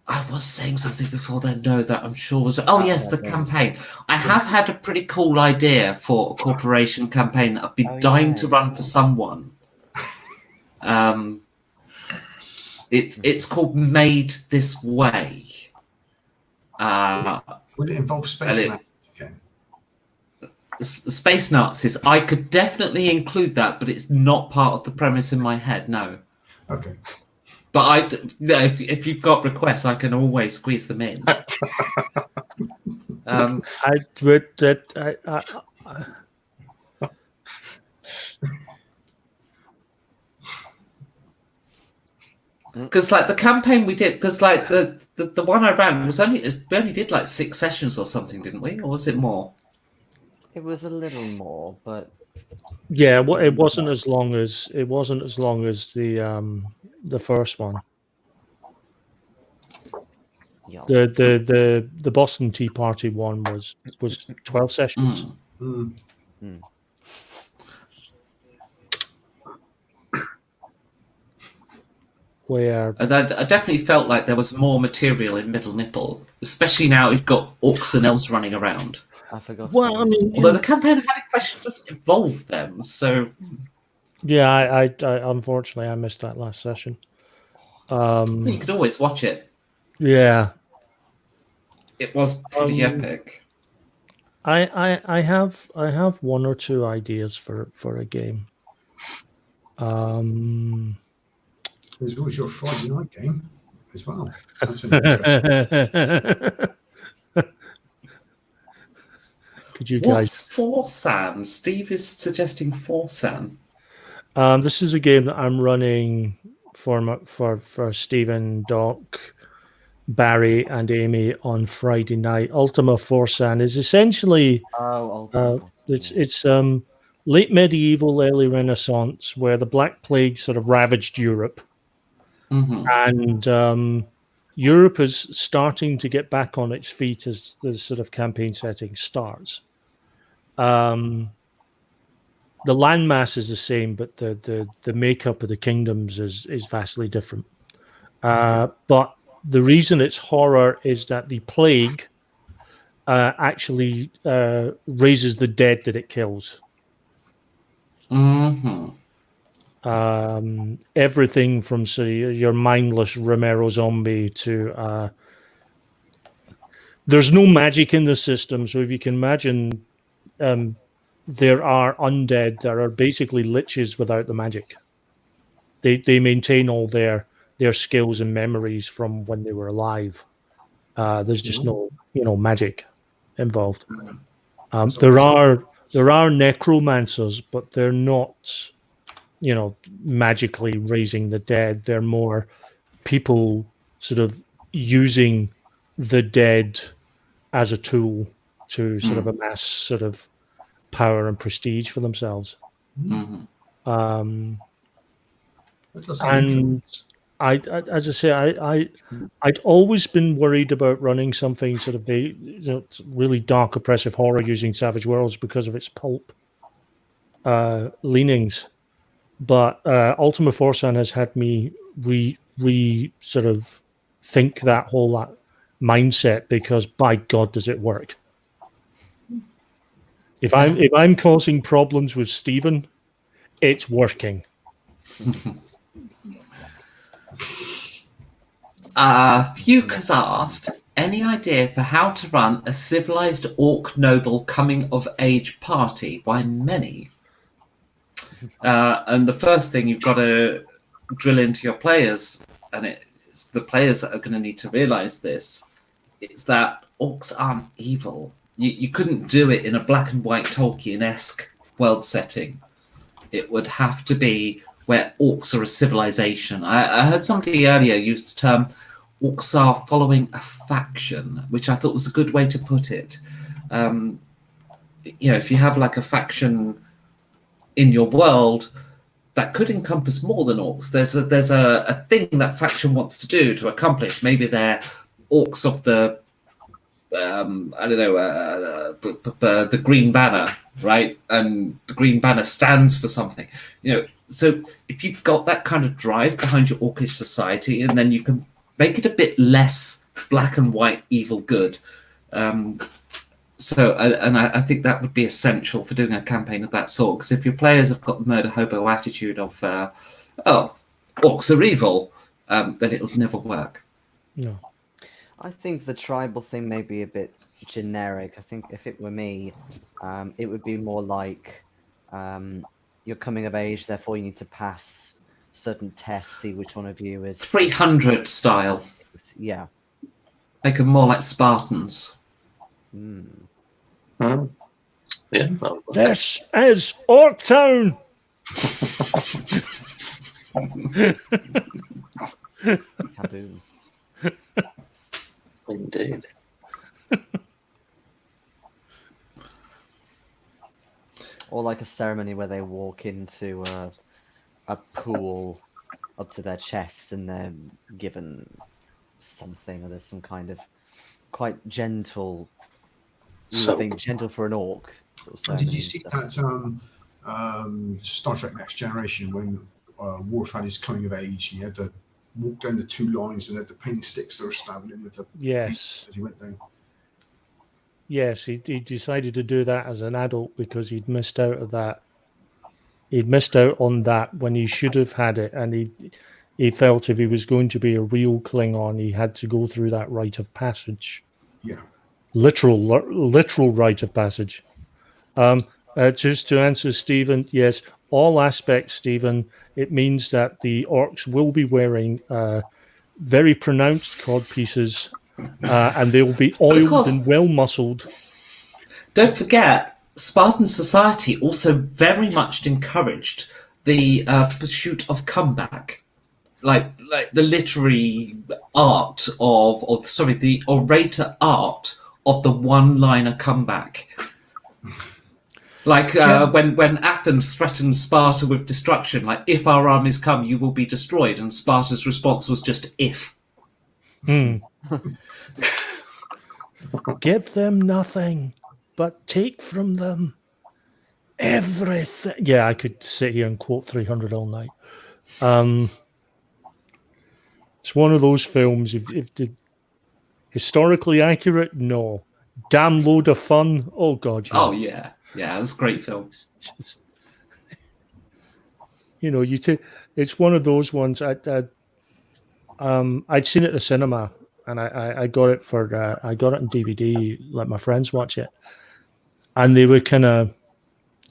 B: I was saying something before then, no, that I'm sure was... Oh, yes, the campaign. I have had a pretty cool idea for a corporation campaign that I've been dying to run for someone. It's called Made This Way.
D: Would it involve space Nazis again?
B: Space Nazis. I could definitely include that, but it's not part of the premise in my head, no.
D: Okay.
B: But if you've got requests, I can always squeeze them in. Because like the campaign we did, because like the one I ran was we only did like 6 sessions or something, didn't we? Or was it more?
A: It was a little more, but
C: yeah, well, it wasn't as long as the first one.
A: yeah.
C: The Boston Tea Party one was 12 sessions. Where
B: And I definitely felt like there was more material in Middle Nipple, especially now we've got orcs and elves running around.
A: I forgot.
C: well, I mean,
B: Although the campaign I had a question just involved them, so
C: yeah, I unfortunately I missed that last session.
B: you could always watch it.
C: Yeah,
B: It was pretty epic.
C: I have one or two ideas for a game.
D: There's always your Friday night game as well. That's an interesting.
C: Could you
B: What's
C: guys?
B: Forsan? Steve is suggesting Forsan.
C: This is a game that I'm running for Stephen, Doc, Barry, and Amy on Friday night. Ultima Forsan is essentially it's late medieval, early Renaissance, where the Black Plague sort of ravaged Europe, and Europe is starting to get back on its feet as the sort of campaign setting starts. The landmass is the same, but the makeup of the kingdoms is vastly different. But the reason it's horror is that the plague actually raises the dead that it kills. Everything from your mindless Romero zombie to there's no magic in the system, so if you can imagine, there are undead that are basically liches without the magic. they maintain all their skills and memories from when they were alive. There's just no magic involved. There are necromancers, but they're not magically raising the dead. They're more people sort of using the dead as a tool to sort of amass sort of power and prestige for themselves. And as I say, I'd always been worried about running something sort of really dark, oppressive horror using Savage Worlds because of its pulp leanings. But Ultima Forsan has had me sort of think that whole mindset, because by God does it work. If I'm causing problems with Stephen, it's working.
B: Fuke has asked, any idea for how to run a civilized orc noble coming of age party? Why many? And the first thing you've got to drill into your players, and it's the players that are going to need to realize this, is that orcs aren't evil. You couldn't do it in a black and white Tolkien-esque world setting. It would have to be where orcs are a civilization. I heard somebody earlier use the term orcs are following a faction, which I thought was a good way to put it. If you have like a faction in your world, that could encompass more than orcs. There's a thing that faction wants to do, to accomplish. Maybe they're orcs of the the Green Banner, right? And the Green Banner stands for something. So if you've got that kind of drive behind your orcish society, and then you can make it a bit less black and white, evil, good. I think that would be essential for doing a campaign of that sort. Because if your players have got the murder hobo attitude of, orcs are evil, then it'll never work.
C: No.
A: I think the tribal thing may be a bit generic. I think if it were me, it would be more like you're coming of age, therefore you need to pass certain tests, see which one of you is
B: 300 style.
A: Yeah.
B: Make them more like Spartans.
E: Yeah.
C: This is Orktown.
A: Kaboom.
E: Indeed.
A: Or like a ceremony where they walk into a pool up to their chest and they're given something, or there's some kind of quite gentle, gentle for an orc sort of.
D: Did you see that Star Trek Next Generation, when Worf had his coming of age, he had to walk down the two lines and had the paint sticks that were stabbing him with the
C: Yes.
D: as he went down.
C: Yes, he decided to do that as an adult because he'd missed out of that. He'd missed out on that when he should have had it, and he felt if he was going to be a real Klingon, he had to go through that rite of passage.
D: Yeah.
C: Literal rite of passage. Just to answer Stephen, yes, all aspects, Stephen. It means that the orcs will be wearing very pronounced cod pieces, and they will be oiled and well muscled.
B: Don't forget, Spartan society also very much encouraged the pursuit of comeback, like the literary art the orator art of the one-liner comeback. Like when Athens threatened Sparta with destruction, like, if our armies come, you will be destroyed. And Sparta's response was just, if.
C: Give them nothing, but take from them everything. Yeah, I could sit here and quote 300 all night. It's one of those films, if the historically accurate, no. Damn load of fun. Oh, God. Yeah.
B: Oh, yeah. Yeah, it's a great film.
C: Just, it's one of those ones. I'd seen it at the cinema, and I got it I got it on DVD. Let my friends watch it, and they were kind of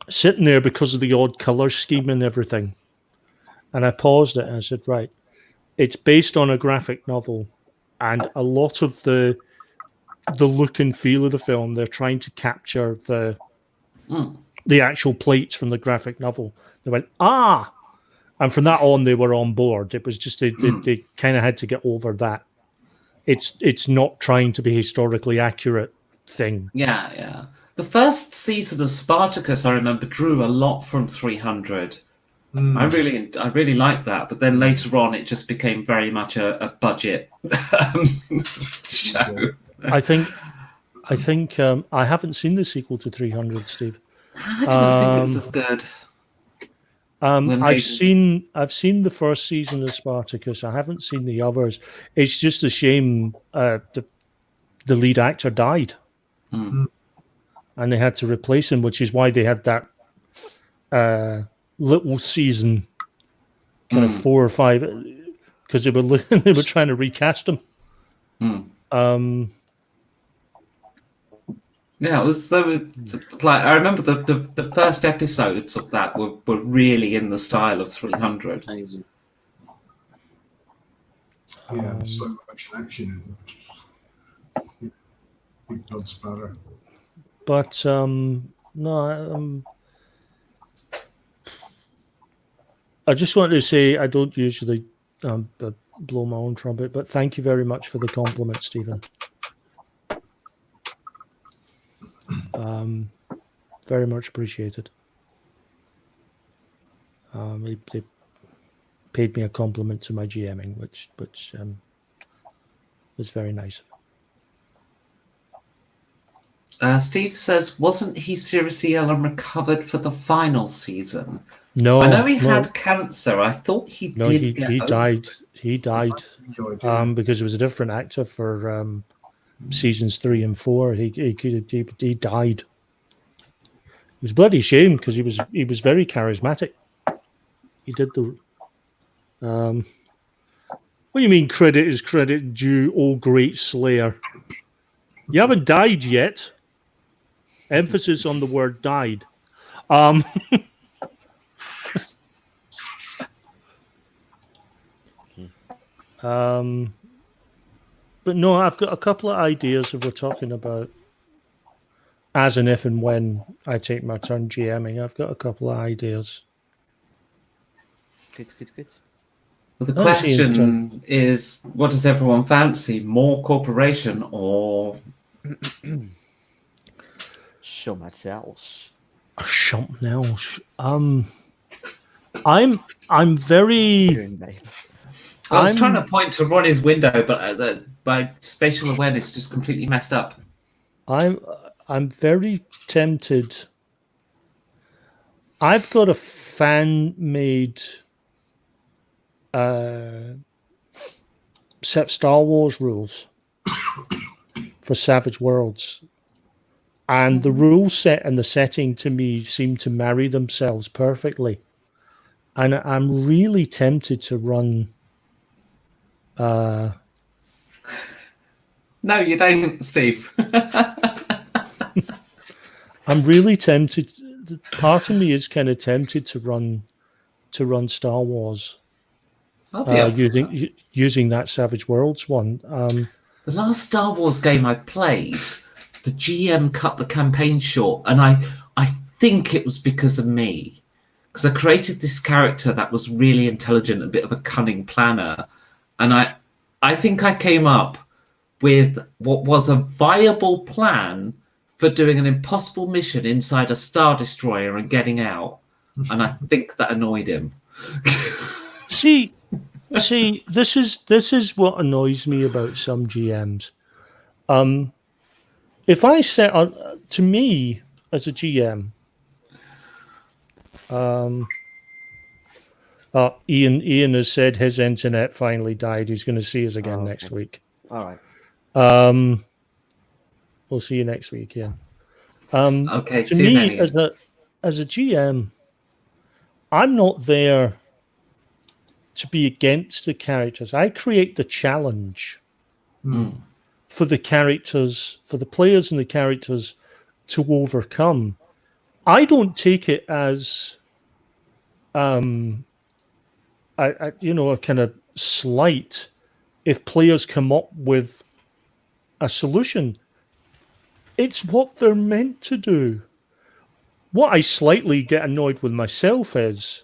C: sitting there because of the odd color scheme and everything. And I paused it and I said, right, it's based on a graphic novel, and a lot of the look and feel of the film, they're trying to capture the actual plates from the graphic novel. They went, and from that on, they were on board. It was just they kind of had to get over that. It's not trying to be historically accurate thing.
B: Yeah. The first season of Spartacus, I remember, drew a lot from 300. I really liked that, but then later on, it just became very much a budget show.
C: I think I haven't seen the sequel to 300, Steve.
B: I didn't think it was as good.
C: I've seen the first season of Spartacus. I haven't seen the others. It's just a shame the lead actor died, and they had to replace him, which is why they had that little season, kind of 4 or 5, because they were trying to recast him.
B: Yeah, it was. They were, like, I remember the first episodes of that were really in the style of 300.
E: Amazing.
D: Yeah, the slow motion action and big blood spatter.
C: But no, I just wanted to say I don't usually blow my own trumpet, but thank you very much for the compliment, Stephen. Very much appreciated. They paid me a compliment to my GMing, which was very nice.
B: Steve says, wasn't he seriously ill and recovered for the final season?
C: No,
B: I know he had cancer. I thought he did.
C: He died. He died
D: God,
C: because it was a different actor for seasons 3 and 4. He died. It was a bloody shame because he was very charismatic. He did the. What do you mean? Credit is credit due. Oh, great Slayer! You haven't died yet. Emphasis on the word died. But no, I've got a couple of ideas that we're talking about as and if and when I take my turn GMing. I've got a couple of ideas.
A: Good.
B: Well, the question is, what does everyone fancy? More corporation or
A: something else?
C: Something else. I'm very.
B: I was trying to point to Ronnie's window, but my spatial awareness just completely messed up.
C: I'm very tempted. I've got a fan-made set of Star Wars rules for Savage Worlds, and the rule set and the setting to me seem to marry themselves perfectly, and I'm really tempted to run.
B: No, you don't, Steve.
C: I'm really tempted. Part of me is kind of tempted to run Star Wars using that Savage Worlds one.
B: The last Star Wars game I played, the GM cut the campaign short, and I think it was because of me, because I created this character that was really intelligent, a bit of a cunning planner, and I think I came up with what was a viable plan for doing an impossible mission inside a Star Destroyer and getting out. And I think that annoyed him.
C: See, this is what annoys me about some GMs. If I set on to me as a GM, Ian has said his internet finally died. He's going to see us again next week.
A: All right.
C: We'll see you next week, yeah.
B: Okay,
C: to me, as a GM, I'm not there to be against the characters. I create the challenge for the characters, for the players and the characters to overcome. I don't take it as a kind of slight if players come up with a solution. It's what they're meant to do. What I slightly get annoyed with myself is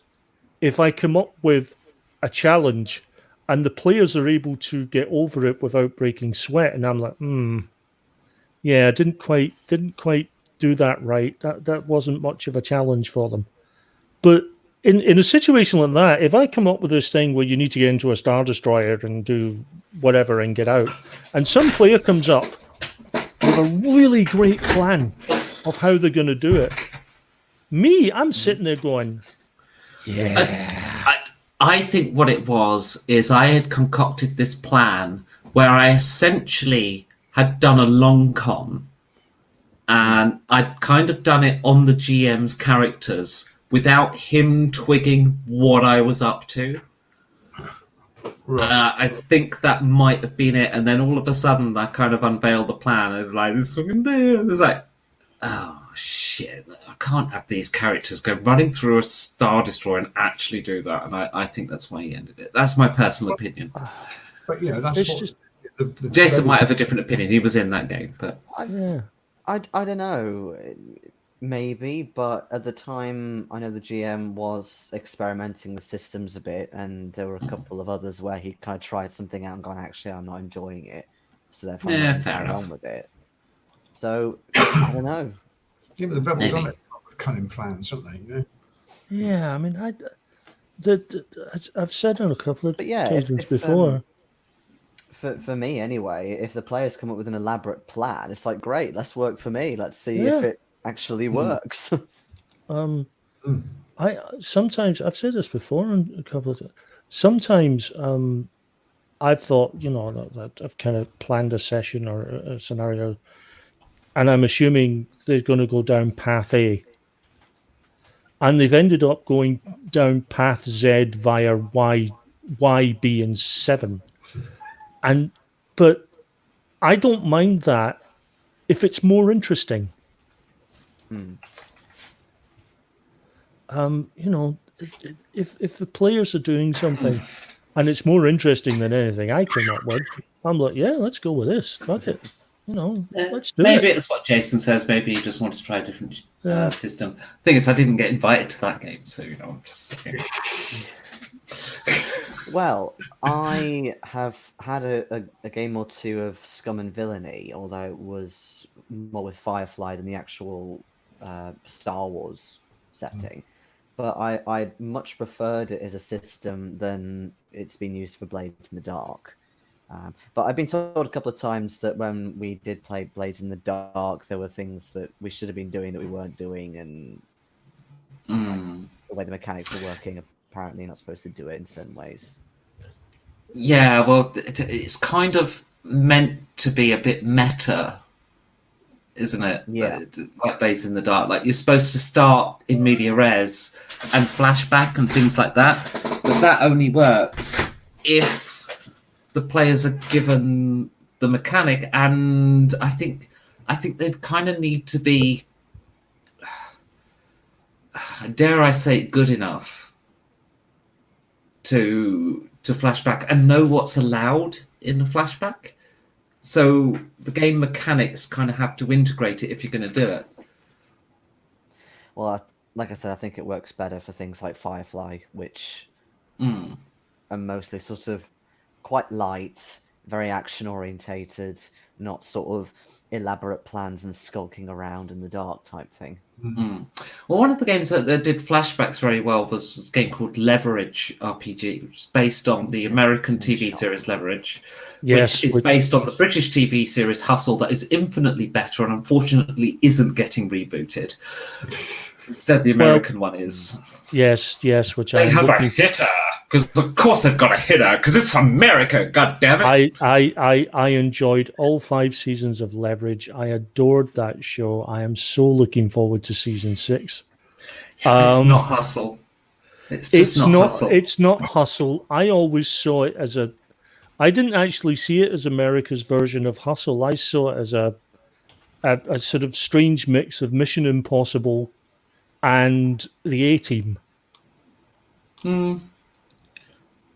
C: if I come up with a challenge and the players are able to get over it without breaking sweat, and I'm like, yeah, I didn't quite do that right. That wasn't much of a challenge for them. But in a situation like that, if I come up with this thing where you need to get into a Star Destroyer and do whatever and get out, and some player comes up with a really great plan of how they're going to do it, I'm sitting there going, yeah.
B: I think what it was is I had concocted this plan where I essentially had done a long con, and I'd kind of done it on the GM's characters without him twigging what I was up to. Right. I think that might have been it, and then all of a sudden I kind of unveiled the plan and like this fucking day. It's like, oh shit, I can't have these characters go running through a Star Destroyer and actually do that. And I think that's why he ended it. That's my personal opinion.
D: But that's what
C: just,
B: Jason might have a different opinion. He was in that game, but
A: I don't know. Maybe, but at the time, I know the GM was experimenting with systems a bit, and there were a couple of others where he kind of tried something out and gone, actually, I'm not enjoying it. So therefore, I'm
B: fair enough.
A: on with it. So, I don't know.
D: Yeah, but the Rebels on it with cunning plans, aren't they?
C: Yeah, I mean, I've said on a couple of occasions before.
A: For me, anyway, if the players come up with an elaborate plan, it's like, great, let's work for me. Let's see if it actually works.
C: I sometimes, I've said this before on a couple of times. Sometimes I've thought, that I've kind of planned a session or a scenario, and I'm assuming they're going to go down path A, and they've ended up going down path Z via Y, B, and 7. But I don't mind that if it's more interesting. If the players are doing something and it's more interesting than anything I came up with, I'm like, yeah, let's go with this. Fuck it. Let's do it.
B: Maybe it's what Jason says. Maybe he just wanted to try a different system. The thing is, I didn't get invited to that game, so I'm just saying.
A: Well, I have had a game or two of Scum and Villainy, although it was more with Firefly than the actual Star Wars setting. But I much preferred it as a system than it's been used for Blades in the Dark. But I've been told a couple of times that when we did play Blades in the Dark, there were things that we should have been doing that we weren't doing, and the way the mechanics were working, apparently you're not supposed to do it in certain ways.
B: Yeah, well, it's kind of meant to be a bit meta, isn't it?
A: Yeah.
B: Like Blades in the Dark. Like, you're supposed to start in media res and flashback and things like that, but that only works if the players are given the mechanic, and I think they kind of need to be, dare I say, good enough to flashback and know what's allowed in the flashback. So the game mechanics kind of have to integrate it if you're going to do it.
A: Well, like I said, I think it works better for things like Firefly, which are mostly sort of quite light, very action orientated, not sort of elaborate plans and skulking around in the dark type thing.
B: Well, one of the games that did flashbacks very well was a game called Leverage RPG, which is based on the American TV series Leverage, which is based on the British TV series Hustle, that is infinitely better and unfortunately isn't getting rebooted. Instead, the American one is.
C: Yes, which
B: they have a hitter, because of course they've got a hitter, because it's America, god damn it.
C: I enjoyed all 5 seasons of Leverage. I adored that show. I am so looking forward to season 6.
B: It's not Hustle. It's just not Hustle.
C: It's not Hustle. I always saw it as I didn't actually see it as America's version of Hustle. I saw it as a sort of strange mix of Mission Impossible and the A-Team.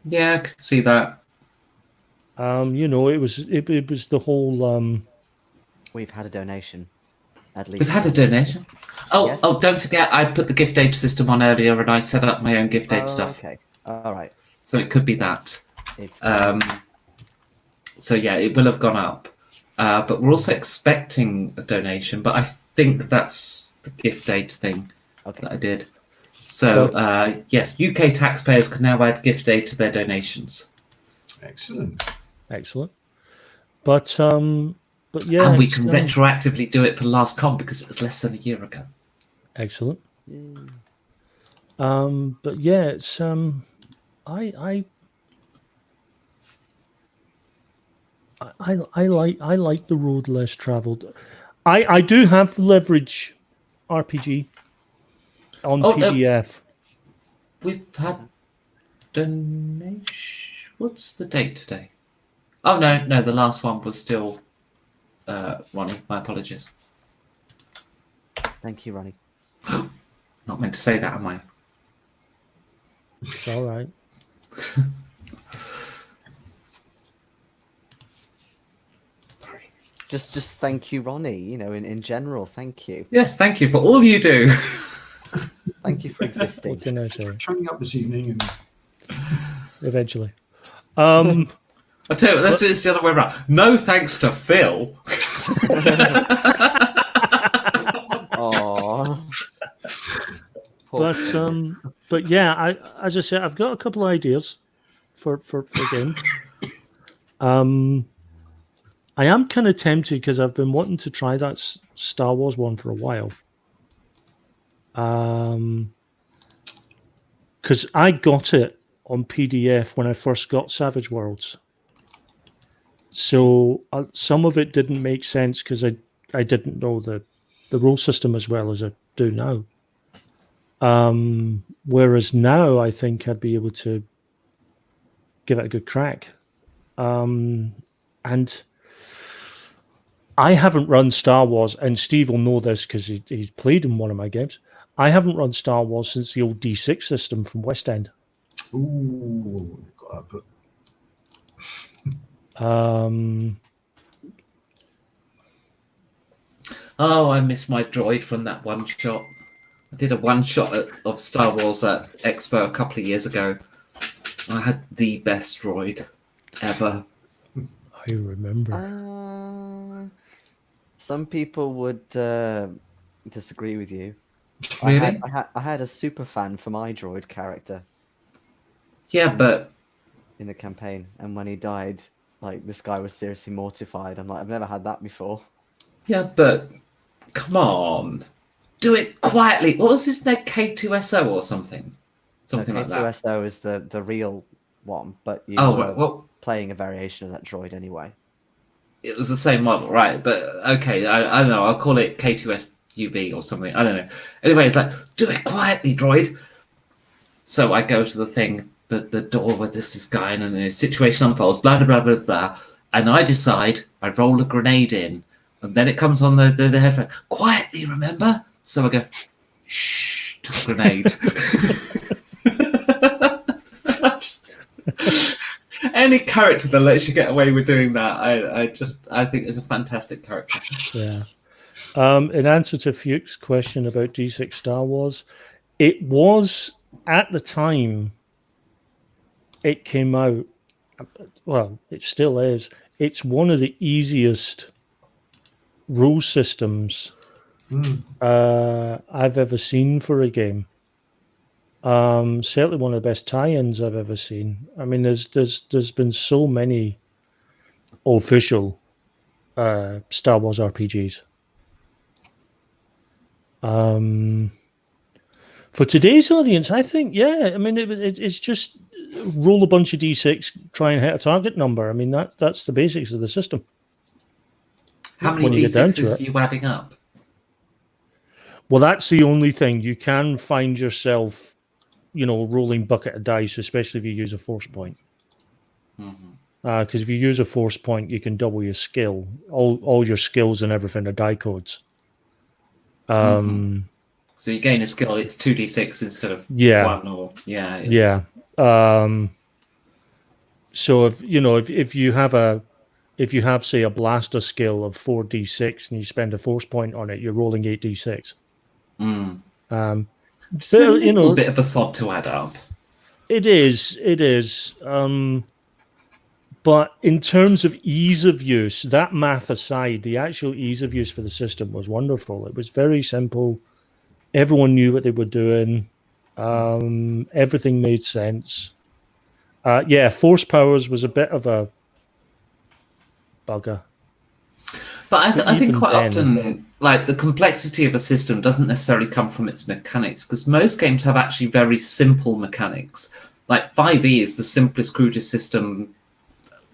B: Yeah, I could see that.
C: You know, it was the whole.
A: We've had a donation, at least.
B: We've had a
A: one.
B: donation. Oh,
A: Yes.
B: oh! Don't forget, I put the gift aid system on earlier, and I set up my own gift aid stuff.
A: Okay. All right.
B: So it could be that.
A: It's
B: So yeah, it will have gone up. But we're also expecting a donation. But I think that's the gift aid thing
A: okay.
B: that I did. So yes, UK taxpayers can now add gift aid to their donations.
D: Excellent.
C: Excellent. But yeah,
B: And we can retroactively do it for last con because it was less than a year ago.
C: excellent. But yeah, it's I like the road less traveled. I do have Leverage RPG on PDF.
B: We've had donation. What's the date today? Oh no, the last one was still Ronnie. My apologies.
A: Thank you, Ronnie.
B: Not meant to say that, am I?
C: It's all right.
A: Just thank you, Ronnie. You know, in general, thank you.
B: Yes, thank you for all you do.
A: Thank you for existing.
C: What can I say?
D: Turning up this evening and
C: Eventually.
B: I tell you what, let's do this the other way around. No thanks to Phil.
A: Aww.
C: But yeah, as I said, I've got a couple of ideas for game. I am kind of tempted because I've been wanting to try that Star Wars one for a while. Because I got it on PDF when I first got Savage Worlds. So some of it didn't make sense because I didn't know the rule system as well as I do now. Whereas now I think I'd be able to give it a good crack. And I haven't run Star Wars, and Steve will know this because he's played in one of my games. I haven't run Star Wars since the old D6 system from West End.
D: ooh, got that book.
B: Oh, I miss my droid from that one shot. I did a one shot of Star Wars at Expo a couple of years ago. I had the best droid ever.
C: I remember.
A: Some people would disagree with you.
B: Really?
A: I had a super fan for my droid character.
B: Yeah, but
A: in the campaign, and when he died, like, this guy was seriously mortified. I'm like, I've never had that before.
B: yeah, but come on, do it quietly. What was his name? K2SO or something? Something like that.
A: K2SO is the real one, but you
B: Oh,
A: were
B: well,
A: playing a variation of that droid anyway.
B: it was the same model, right? But okay, I don't know. I'll call it K2SUV or something. I don't know. Anyway, it's like, do it quietly, droid. So I go to the thing, the door where this guy, and the situation unfolds, blah, blah, blah, blah, blah. And I decide I roll a grenade in. And then it comes on the headphone. Quietly, remember? So I go, shh, to the grenade. Any character that lets you get away with doing that, I think is a fantastic character.
C: Yeah. In answer to Fuchs' question about D6 Star Wars, it was at the time it came out. Well, it still is. It's one of the easiest rule systems I've ever seen for a game. Certainly one of the best tie-ins I've ever seen. I mean, there's been so many official Star Wars RPGs. For today's audience, I think, yeah. I mean, it's just roll a bunch of d6, try and hit a target number. I mean, that's the basics of the system.
B: How many d6s are you adding up?
C: Well, that's the only thing. You can find yourself, rolling bucket of dice, especially if you use a force point. Because if you use a force point, you can double your skill. All your skills and everything are die codes.
B: So you gain a skill, it's 2d6 instead of 1 or... Yeah.
C: So if you have say a blaster skill of 4d6 and you spend a force point on it, you're rolling 8d6.
B: Mm.
C: But,
B: It's a little bit of a sod to add up.
C: It is. But in terms of ease of use, that math aside, the actual ease of use for the system was wonderful. It was very simple. Everyone knew what they were doing. Everything made sense. Force powers was a bit of a bugger.
B: But I think
C: even
B: quite
C: then-
B: often, like, the complexity of a system doesn't necessarily come from its mechanics, because most games have actually very simple mechanics. Like 5e is the simplest, crudest system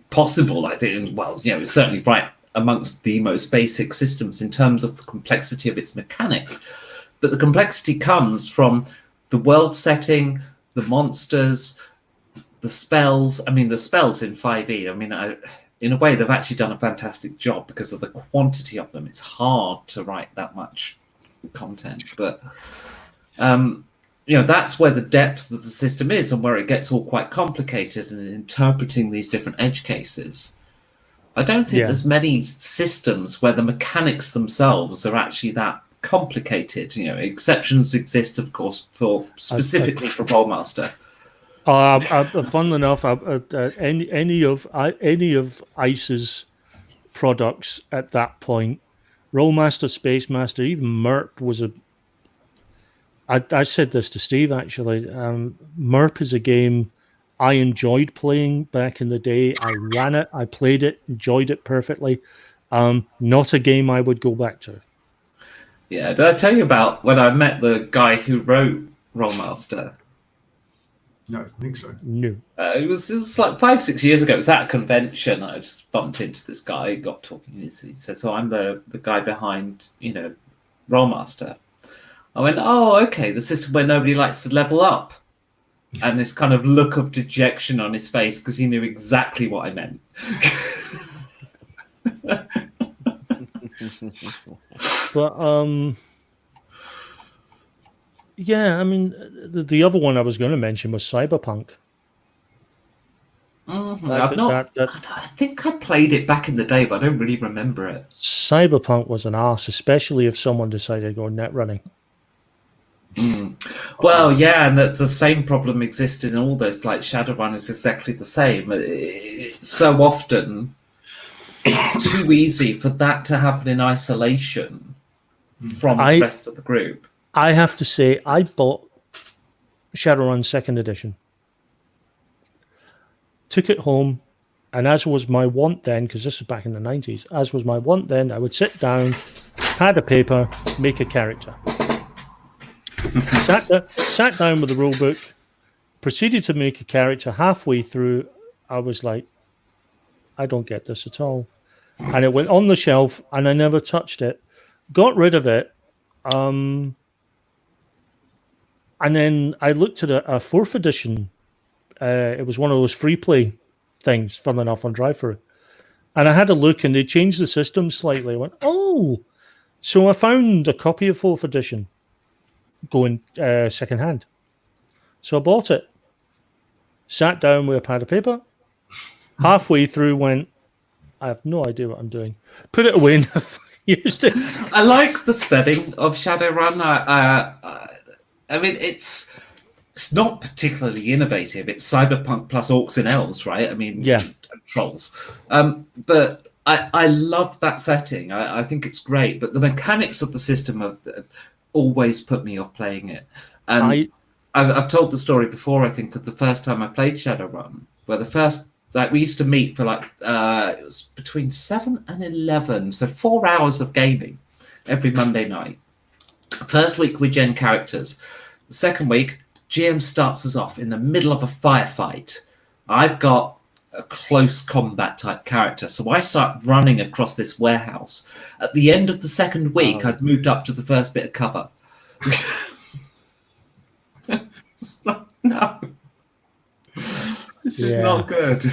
B: possible, I think. Well, it's certainly right amongst the most basic systems in terms of the complexity of its mechanic. But the complexity comes from the world setting, the monsters, the spells. I mean, the spells in 5e, in a way, they've actually done a fantastic job because of the quantity of them. It's hard to write that much content, but that's where the depth of the system is, and where it gets all quite complicated in interpreting these different edge cases. I don't think there's many systems where the mechanics themselves are actually that complicated. Exceptions exist, of course, specifically for Rollmaster.
C: Funnily enough, any of ICE's products at that point, Rollmaster, Space Master, even MERP was I said this to Steve actually. MERP is a game I enjoyed playing back in the day. I ran it, I played it, enjoyed it perfectly. Not a game I would go back to.
B: Yeah, did I tell you about when I met the guy who wrote Rollmaster?
D: No, I don't think so.
C: No.
B: It was like 5-6 years ago. It was at a convention. I just bumped into this guy, got talking. He said, "So I'm the guy behind, Rollmaster." I went, "Oh, okay, the system where nobody likes to level up." And this kind of look of dejection on his face because he knew exactly what I meant.
C: But yeah, I mean, the other one I was going to mention was Cyberpunk.
B: Mm-hmm. I think I played it back in the day, but I don't really remember it.
C: Cyberpunk was an arse, especially if someone decided to go net running.
B: Well, yeah, and the same problem existed in all those. Like Shadowrun is exactly the same. So often, it's too easy for that to happen in isolation from the rest of the group.
C: I have to say, I bought Shadowrun 2nd edition, took it home, and as was my wont then, because this was back in the 90s, as was my wont then, I would sit down, pad of paper, make a character. Sat down with the rule book, proceeded to make a character. Halfway through, I was like, I don't get this at all. And it went on the shelf, and I never touched it. Got rid of it. And then I looked at a 4th edition. It was one of those free play things, fun enough, on drive-thru. And I had a look, and they changed the system slightly. I went, oh! So I found a copy of 4th edition going secondhand. So I bought it. Sat down with a pad of paper. Halfway through, went, I have no idea what I'm doing. Put it away and used it.
B: I like the setting of Shadowrun. I mean, it's not particularly innovative. It's cyberpunk plus orcs and elves, right? I mean, trolls. But I love that setting. I think it's great. But the mechanics of the system have always put me off playing it. And I've told the story before, I think, of the first time I played Shadowrun, where we used to meet for it was between 7 and 11, so 4 hours of gaming every Monday night. First week we gen characters. The second week, GM starts us off in the middle of a firefight. I've got a close combat type character, so I start running across this warehouse. At the end of the second week, I'd moved up to the first bit of cover. It's like, no. This is not good.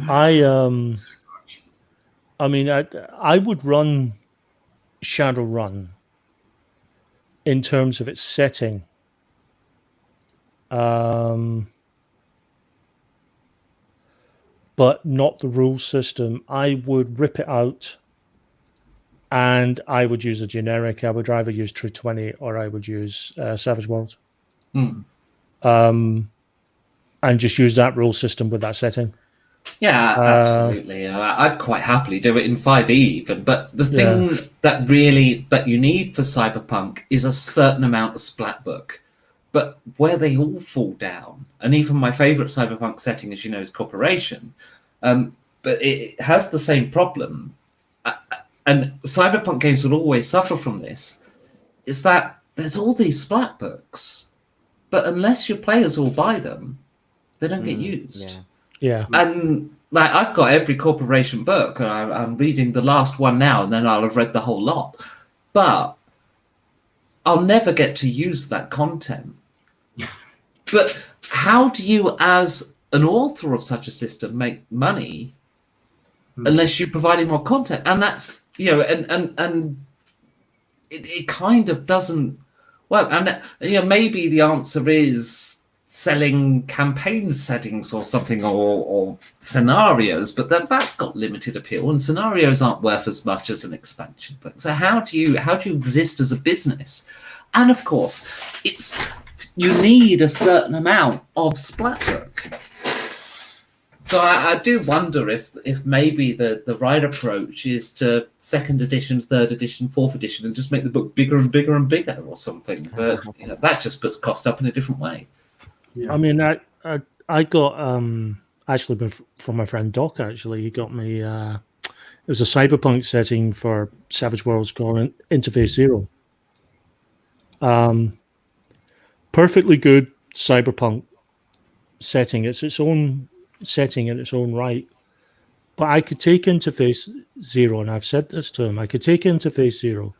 C: I mean, I would run Shadowrun in terms of its setting. but not the rule system. I would rip it out, and I would use a generic. I would either use True 20 or I would use Savage Worlds. And just use that rule system with that setting.
B: Yeah, absolutely. I'd quite happily do it in 5e even. But the thing that you need for Cyberpunk is a certain amount of splat book. But where they all fall down, and even my favourite Cyberpunk setting, as you know, is Corporation, but it has the same problem. And Cyberpunk games will always suffer from this, is that there's all these splat books, but unless your players all buy them, they don't get used.
C: Yeah.
B: And like I've got every Corporation book, and I'm reading the last one now, and then I'll have read the whole lot. But I'll never get to use that content. But how do you, as an author of such a system, make money unless you're providing more content? And that's, you know, and it kind of doesn't work. And you know, maybe the answer is selling campaign settings or something, or scenarios, but that's got limited appeal, and scenarios aren't worth as much as an expansion book. So how do you exist as a business? And of course, you need a certain amount of splat book. So I do wonder if maybe the right approach is to 2nd edition, 3rd edition, 4th edition, and just make the book bigger and bigger and bigger or something. But you know, that just puts cost up in a different way.
D: Yeah.
C: I mean, I got actually from my friend Doc. Actually, he got me. It was a Cyberpunk setting for Savage Worlds called Interface Zero. Perfectly good Cyberpunk setting. It's its own setting in its own right. But I could take Interface Zero, and I've said this to him. I could take Interface Zero.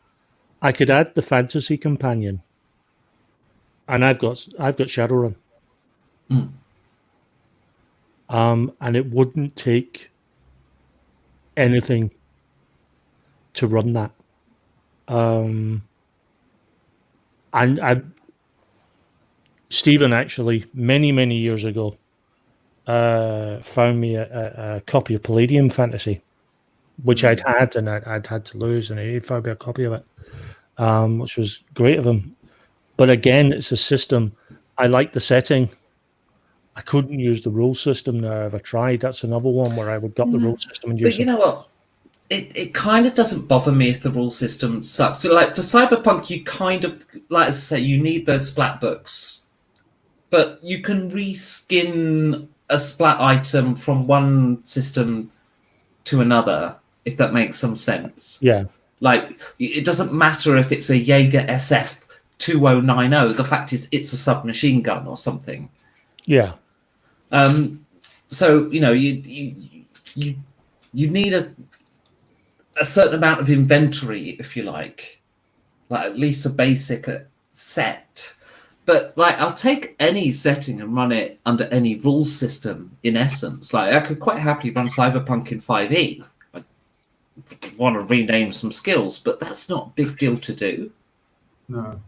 C: I could add the Fantasy Companion, and I've got Shadowrun. And it wouldn't take anything to run that. And Stephen actually many years ago found me a copy of Palladium Fantasy, which I'd had and I'd had to lose, and he found me a copy of it, which was great of him. But again, it's a system. I like the setting. I couldn't use the rule system now if I tried. That's another one where I would got the rule system and use it.
B: But you know what? It kind of doesn't bother me if the rule system sucks. So like for Cyberpunk, you kind of, like I say, you need those splat books. But you can reskin a splat item from one system to another, if that makes some sense.
C: Yeah.
B: Like, it doesn't matter if it's a Jaeger SF 2090. The fact is, it's a submachine gun or something.
C: Yeah.
B: So you know, you need a certain amount of inventory, if you like at least a basic set. But like, I'll take any setting and run it under any rule system. In essence, like I could quite happily run Cyberpunk in 5e. I want to rename some skills, but that's not a big deal to do.
D: No.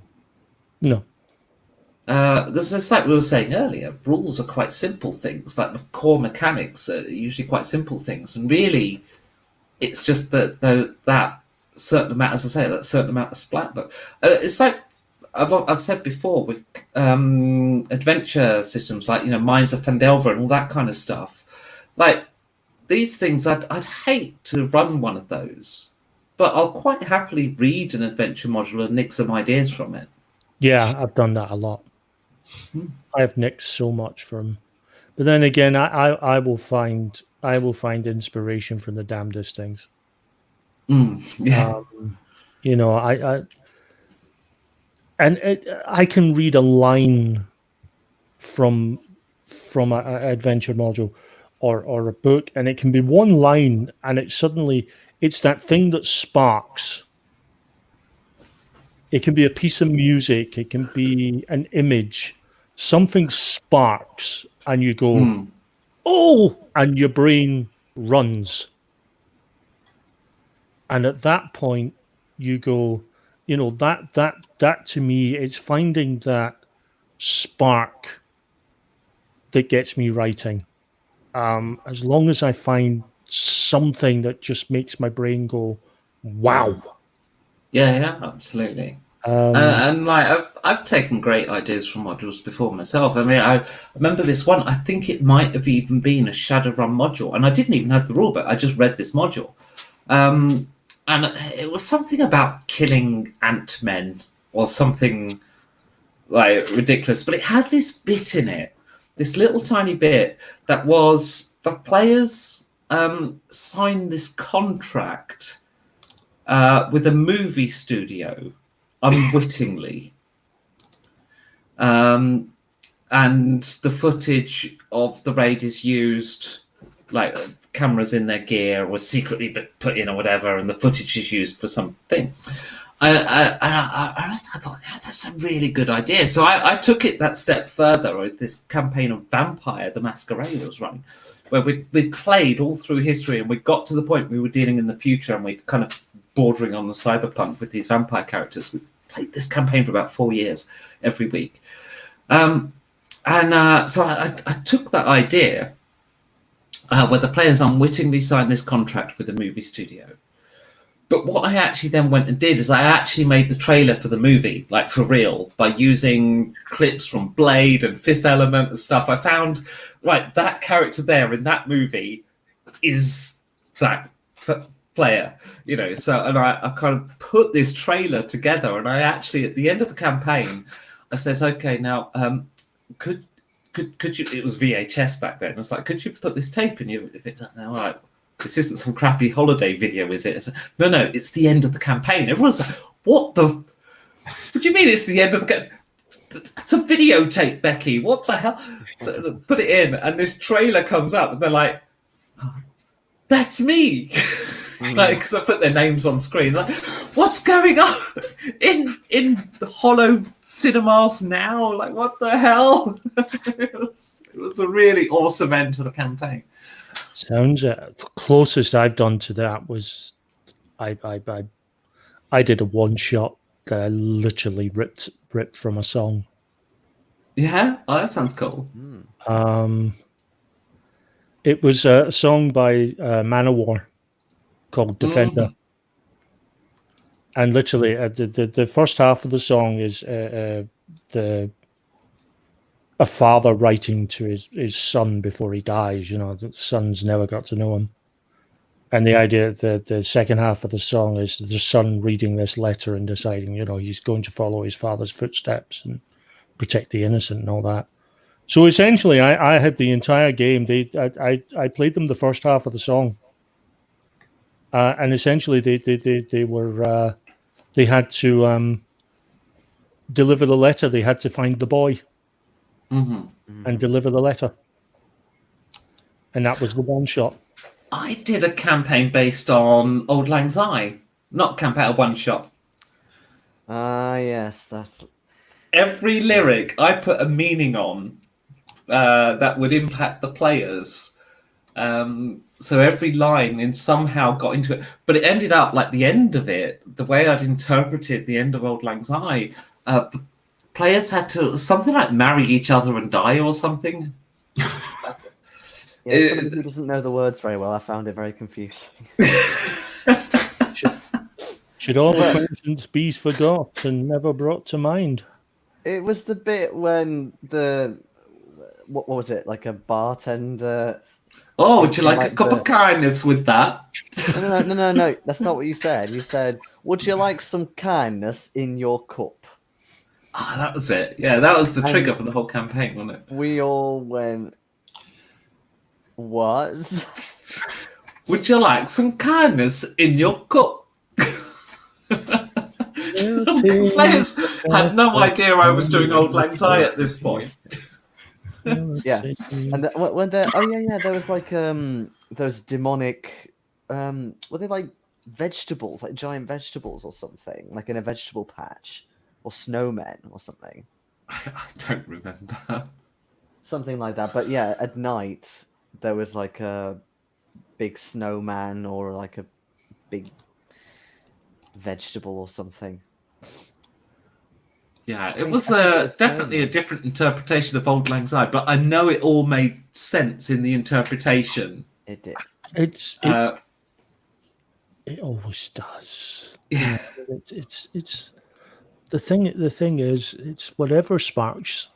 B: This is like we were saying earlier. Rules are quite simple things. Like the core mechanics are usually quite simple things, and really, it's just that certain amount, as I say, that certain amount of splat. But it's like I've said before with adventure systems, like, you know, Mines of Fandelver and all that kind of stuff. Like these things, I'd hate to run one of those, but I'll quite happily read an adventure module and nick some ideas from it.
C: Yeah, I've done that a lot. I have nicked so much from, but then again, I will find inspiration from the damnedest things.
B: Yeah.
C: You know, I can read a line from an adventure module or a book, and it can be one line, and it's that thing that sparks. It can be a piece of music, it can be an image, something sparks, and you go, oh, and your brain runs. And at that point, you go, you know, that to me, it's finding that spark that gets me writing. as long as I find something that just makes my brain go, wow.
B: Yeah, absolutely. And like I've taken great ideas from modules before myself. I mean, I remember this one. I think it might have even been a Shadowrun module, and I didn't even have the rulebook. I just read this module, and it was something about killing ant-men or something like ridiculous. But it had this bit in it, this little tiny bit that was the players signed this contract with a movie studio unwittingly. And the footage of the raid is used, like cameras in their gear was secretly put in or whatever, and the footage is used for something. I thought, yeah, that's a really good idea. So I took it that step further with this campaign of Vampire the Masquerade I was running, where we played all through history, and we got to the point we were dealing in the future, and we kind of bordering on the cyberpunk with these vampire characters. We played this campaign for about 4 years every week. So I took that idea where the players unwittingly signed this contract with the movie studio. But what I actually then went and did is I actually made the trailer for the movie, like for real, by using clips from Blade and Fifth Element and stuff. I found, right, that character there in that movie is that player, you know. So, and I kind of put this trailer together, and I actually, at the end of the campaign, I says, okay, now, could you? It was VHS back then. It's like, could you put this tape in you? If it, all right, this isn't some crappy holiday video, is it? No, it's the end of the campaign. Everyone's like, what the? What do you mean it's the end of the? It's a videotape, Becky. What the hell? So put it in, and this trailer comes up, and they're like, oh, that's me. Like, because I put their names on screen. Like, what's going on in the hollow cinemas now? Like, what the hell? It was a really awesome end to the campaign.
C: Sounds closest I've done to that was I did a one shot that I literally ripped from a song.
B: Yeah, oh, that sounds cool.
C: It was a song by Manowar called Defender. Mm-hmm. And literally, the first half of the song is a father writing to his son before he dies. You know, the son's never got to know him. And the idea that the second half of the song is the son reading this letter and deciding, you know, he's going to follow his father's footsteps and protect the innocent and all that. So essentially, I had the entire game. I played them the first half of the song, and essentially they were they had to deliver the letter. They had to find the boy and deliver the letter, and that was the one shot.
B: I did a campaign based on Old Lang Syne, not campaign, a one shot.
A: Yes, that's
B: every lyric I put a meaning on that would impact the players. So every line somehow got into it, but it ended up like the end of it. The way I'd interpreted the end of Old Lang Syne, the players had to something like marry each other and die or something.
A: Yeah, somebody who doesn't know the words very well, I found it very confusing.
C: Should all acquaintance be forgot and never brought to mind?
A: It was the bit when what was it, like a bartender?
B: Oh, would you like a cup of kindness with that?
A: No, that's not what you said. You said, would you like some kindness in your cup?
B: Ah, that was it. Yeah, that was the trigger for the whole campaign, wasn't it?
A: We all went, what?
B: Would you like some kindness in your cup? The players had no idea I was doing Old Lang Syne at this point.
A: Yeah, and when there was like those demonic, were they like vegetables, like giant vegetables or something, like in a vegetable patch, or snowmen or something?
B: I don't remember.
A: Something like that, but yeah, at night there was like a big snowman or like a big vegetable or something.
B: Yeah, it
A: mean,
B: was
A: technically,
B: definitely a different interpretation of Old Lang Syne, but I know it all made sense in the interpretation.
A: It did.
C: It's
B: Uh,
C: it always does. You know, it's the thing. The thing is, it's whatever sparks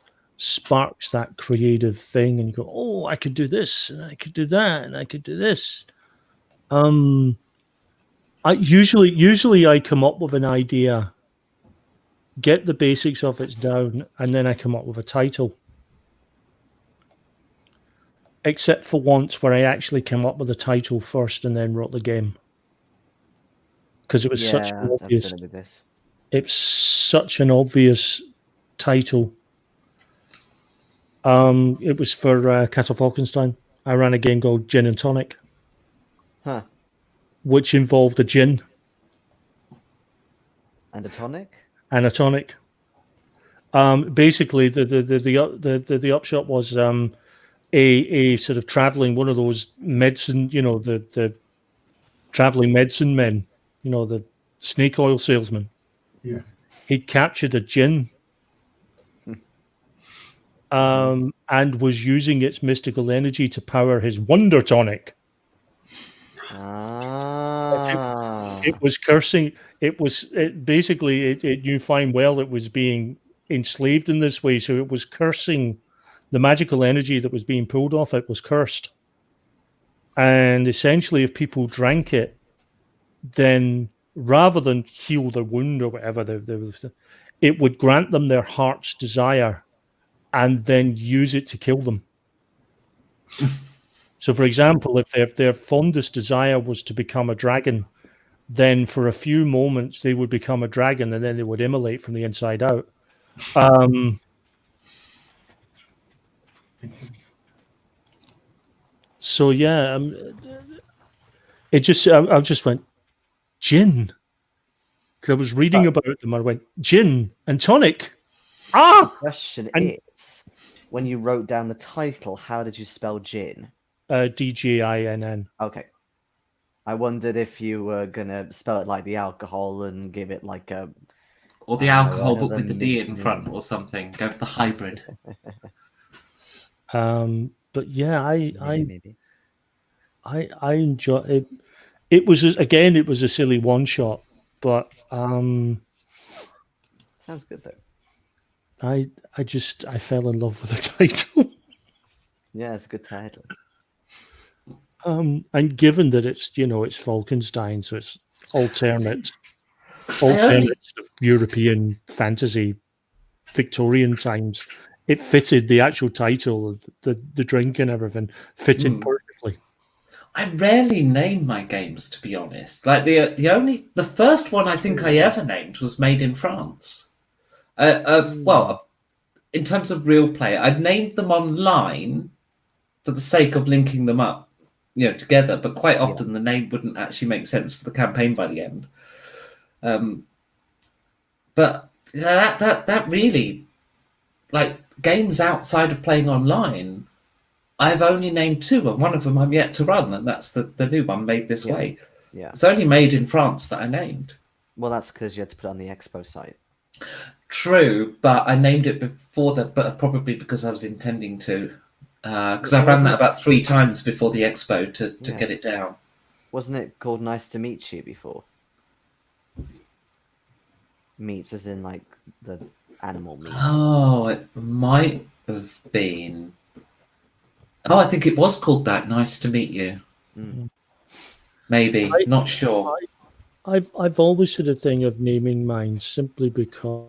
C: that creative thing, and you go, oh, I could do this, and I could do that, and I could do this. I usually I come up with an idea, get the basics of it down, and then I come up with a title. Except for once where I actually came up with a title first and then wrote the game. Because it was such
A: Yeah,
C: an
A: I've
C: obvious
A: done it with this.
C: it's such an obvious title. It was for Castle Falkenstein. I ran a game called Gin and Tonic,
A: Huh.
C: which involved a gin
A: And a tonic?
C: and a tonic. Basically, the upshot was a sort of traveling, one of those medicine, you know, the traveling medicine men, you know, the snake oil salesman.
D: Yeah.
C: He'd captured a gin and was using its mystical energy to power his wonder tonic.
A: Ah.
C: It was cursing. It knew fine well it was being enslaved in this way, so it was cursing the magical energy that was being pulled off it was cursed. And essentially, if people drank it, then rather than heal their wound or whatever, it would grant them their heart's desire and then use it to kill them. So, for example, if their fondest desire was to become a dragon, then for a few moments they would become a dragon and then they would immolate from the inside out. So yeah, it just I just went gin because I was reading about them. I went gin and tonic.
A: The question
C: and-
A: is, when you wrote down the title, how did you spell gin?
C: DGINN.
A: Okay. I wondered if you were gonna spell it like the alcohol and give it like a
B: or the
A: I don't know,
B: alcohol, but
A: another
B: with the D in
A: nickname.
B: front or something. Go for the hybrid.
C: But yeah,
A: maybe.
C: I enjoy it. It was again, it was a silly one shot, but
A: Sounds good though.
C: I fell in love with the title.
A: Yeah, it's a good title.
C: And given that it's it's Falkenstein, so it's alternate sort of European fantasy, Victorian times, it fitted the actual title, the drink and everything fitted perfectly.
B: I rarely name my games, to be honest. Like the first one I think I ever named was Made in France. Well, in terms of real play, I'd named them online for the sake of linking them up, together. But quite often the name wouldn't actually make sense for the campaign by the end. But that really, like, games outside of playing online, I've only named 2, and one of them I'm yet to run, and that's the new one, Made This Way.
A: Yeah.
B: It's only Made in France that I named.
A: Well, that's because you had to put it on the expo site.
B: True, but I named it before that, but probably because I was intending to. Because I ran that about 3 times before the expo to get it down.
A: Wasn't it called Nice to Meet You before? Meats as in like the animal meat.
B: Oh, it might have been. Oh, I think it was called that. Nice to meet you. Maybe, not sure.
C: I've always had a thing of naming mine simply because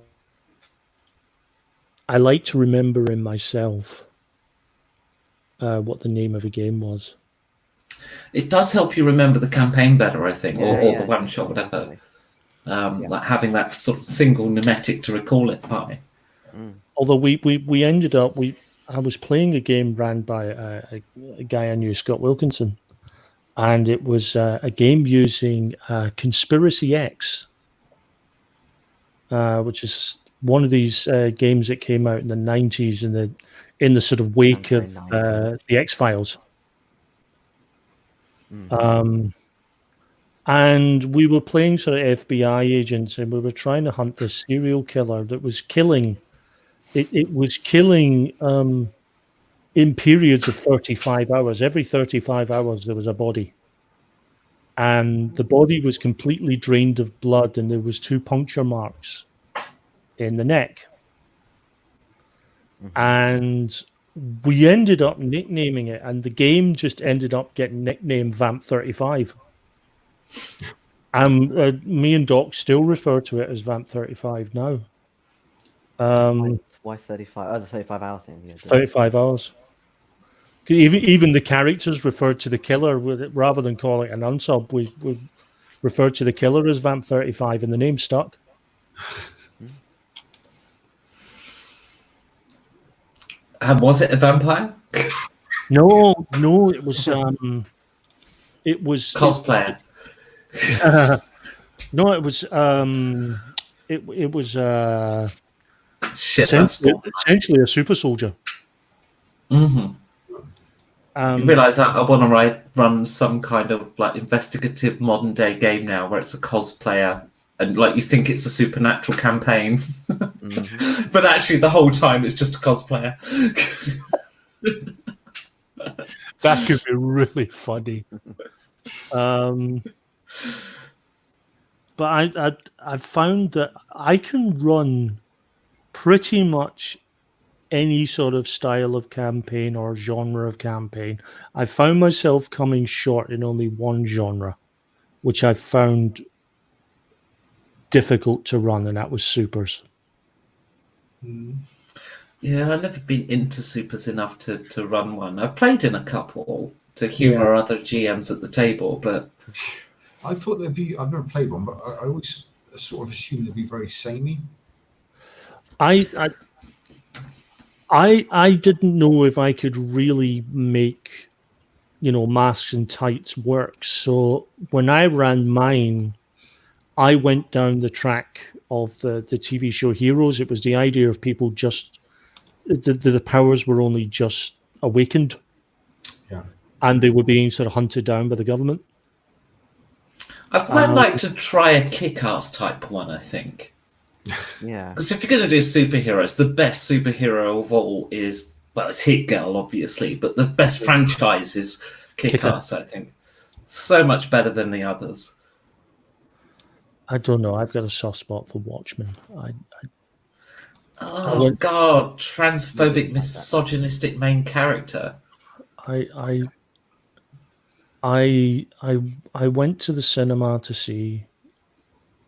C: I like to remember in myself what the name of a game was.
B: It does help you remember the campaign better, I think, or
A: Yeah,
B: the one shot, whatever.
A: definitely.
B: Like having that sort of single mimetic to recall it by.
C: Although we ended up I was playing a game ran by a guy I knew, Scott Wilkinson, and it was a game using Conspiracy X, which is one of these games that came out in the 90s in the sort of wake of the X-Files. And we were playing sort of FBI agents, and we were trying to hunt this serial killer that was killing. It was killing in periods of 35 hours. Every 35 hours, there was a body. And the body was completely drained of blood, and there was 2 puncture marks in the neck. And we ended up nicknaming it, and the game just ended up getting nicknamed Vamp 35. Me and Doc still refer to it as Vamp 35 now.
A: Why 35? Oh, the 35-hour thing. Yeah,
C: 35 hours. Even the characters referred to the killer rather than calling it an unsub. We referred to the killer as Vamp 35, and the name stuck.
B: Was it a vampire?
C: No, it was
B: Cosplayer.
C: No, it was it was
B: Shit, that's
C: essentially a super soldier.
B: Mm-hmm. You realise I want to run some kind of like investigative modern day game now where it's a cosplayer and like you think it's a supernatural campaign, but actually the whole time it's just a cosplayer.
C: That could be really funny. But I've found that I can run pretty much any sort of style of campaign or genre of campaign. I found myself coming short in only one genre, which I found difficult to run, and that was supers.
B: Yeah, I've never been into supers enough to run one. I've played in a couple to humour other GMs at the table, but
D: I thought there'd be. I've never played one, but I always sort of assumed they'd be very samey.
C: I didn't know if I could really make, masks and tights work. So when I ran mine, I went down the track of the TV show Heroes. It was the idea of people just the powers were only just awakened, and they were being sort of hunted down by the government.
B: I'd quite like to try a kick-ass type one, I think.
A: Yeah.
B: Because if you're going to do superheroes, the best superhero of all is, well, it's Hit Girl, obviously, but the best franchise is Kick-Ass, I think. So much better than the others.
C: I don't know. I've got a soft spot for Watchmen.
B: Oh, God. Transphobic, misogynistic main character.
C: I went to the cinema to see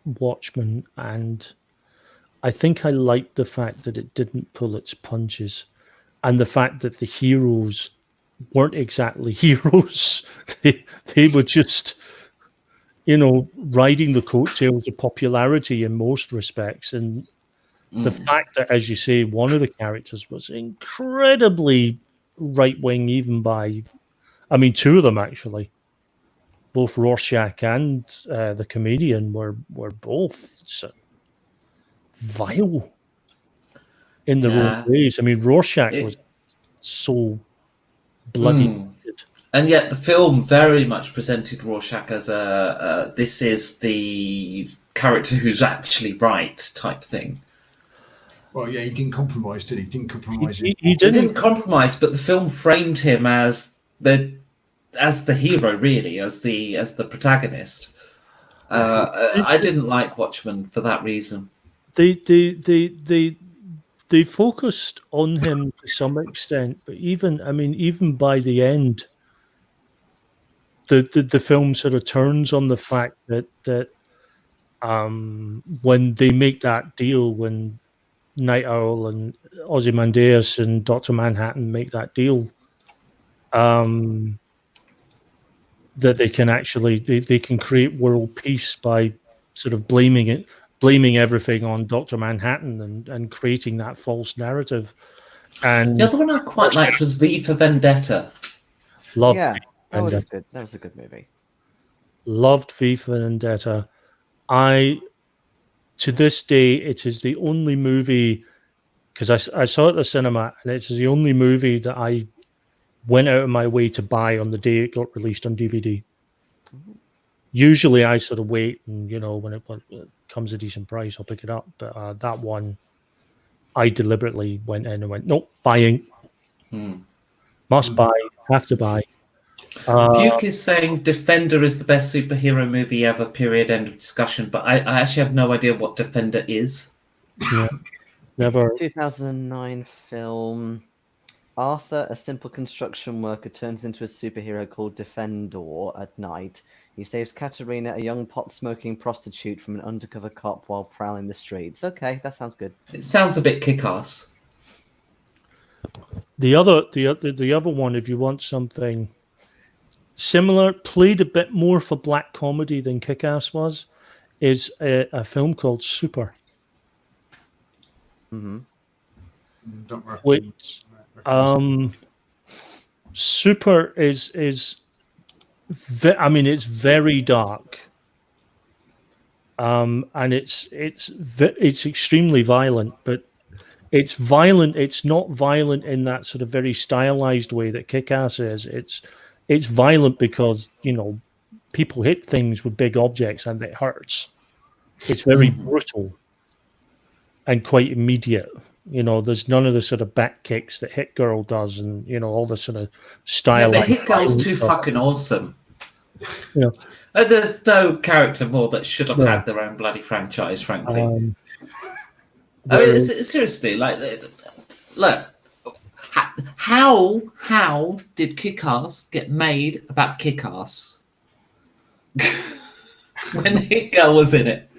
C: Watchmen, and I think I liked the fact that it didn't pull its punches, and the fact that the heroes weren't exactly heroes. They were just, riding the coattails of popularity in most respects. And the fact that, as you say, one of the characters was incredibly right-wing, even by, two of them actually. Both Rorschach and the comedian were both vile in their own ways. Rorschach was so bloody.
B: And yet the film very much presented Rorschach as this is the character who's actually right type thing.
D: Well, yeah, he didn't compromise, did he? He didn't compromise.
B: He didn't compromise, but the film framed him as the hero, really, as the protagonist. I didn't like Watchmen for that reason.
C: They focused on him to some extent, but even by the end, the film sort of turns on the fact that when they make that deal, when Night Owl and Ozymandias and Dr. Manhattan make that deal, that they can actually they can create world peace by sort of blaming everything on Dr. Manhattan and creating that false narrative. And
B: the other one I quite liked was V for Vendetta.
A: That was a good movie.
C: Loved V for Vendetta. To this day, it is the only movie, because I saw it at the cinema, and it is the only movie that I went out of my way to buy on the day it got released on DVD. Usually I sort of wait, and when it comes a decent price, I'll pick it up. But that one, I deliberately went in and went, nope, buying, must buy, have to buy.
B: Fuke is saying Defender is the best superhero movie ever, period, end of discussion. But I actually have no idea what Defender is.
C: Yeah, never.
A: 2009 film. Arthur, a simple construction worker, turns into a superhero called Defendor at night. He saves Katerina, a young pot-smoking prostitute, from an undercover cop while prowling the streets. Okay, that sounds good.
B: It sounds a bit kick-ass.
C: The other one, if you want something similar, played a bit more for black comedy than Kick-Ass was, is a film called Super.
A: Mm-hmm.
D: Don't recommend.
C: Which Super is it's very dark, and it's extremely violent, but it's violent. It's not violent in that sort of very stylized way that Kick-Ass is. It's violent because people hit things with big objects and it hurts. It's very brutal and quite immediate. There's none of the sort of back kicks that Hit Girl does, and all the sort of style.
B: Yeah, but Hit Girl's too fucking awesome. There's no character more that should have had their own bloody franchise, frankly. I mean, seriously, look, how did Kick-Ass get made about Kick-Ass when Hit Girl was in it?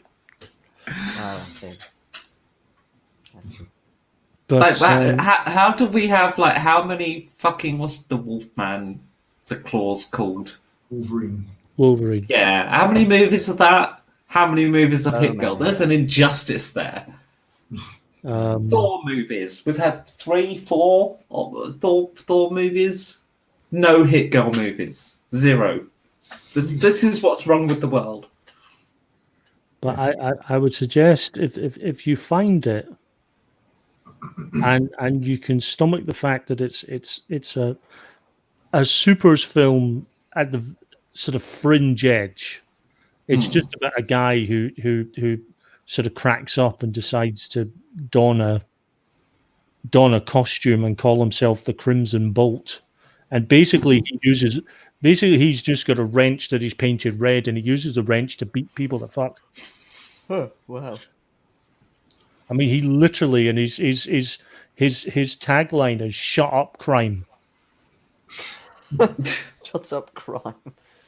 C: But
B: how do we have how many fucking what's the Wolfman, the claws called?
C: Wolverine.
B: Yeah, how many movies of that? How many movies of Hit Girl? There's an injustice there. Thor movies. We've had 3, 4 Thor movies. No Hit Girl movies. 0. This is what's wrong with the world.
C: But I would suggest if you find it and you can stomach the fact that it's a supers film at the sort of fringe edge. It's just about a guy who sort of cracks up and decides to don a costume and call himself the Crimson Bolt. And basically he's just got a wrench that he's painted red, and he uses the wrench to beat people to fuck.
A: Oh, wow.
C: I mean, he literally, and his tagline is "Shut up, crime."
A: Shut up, crime.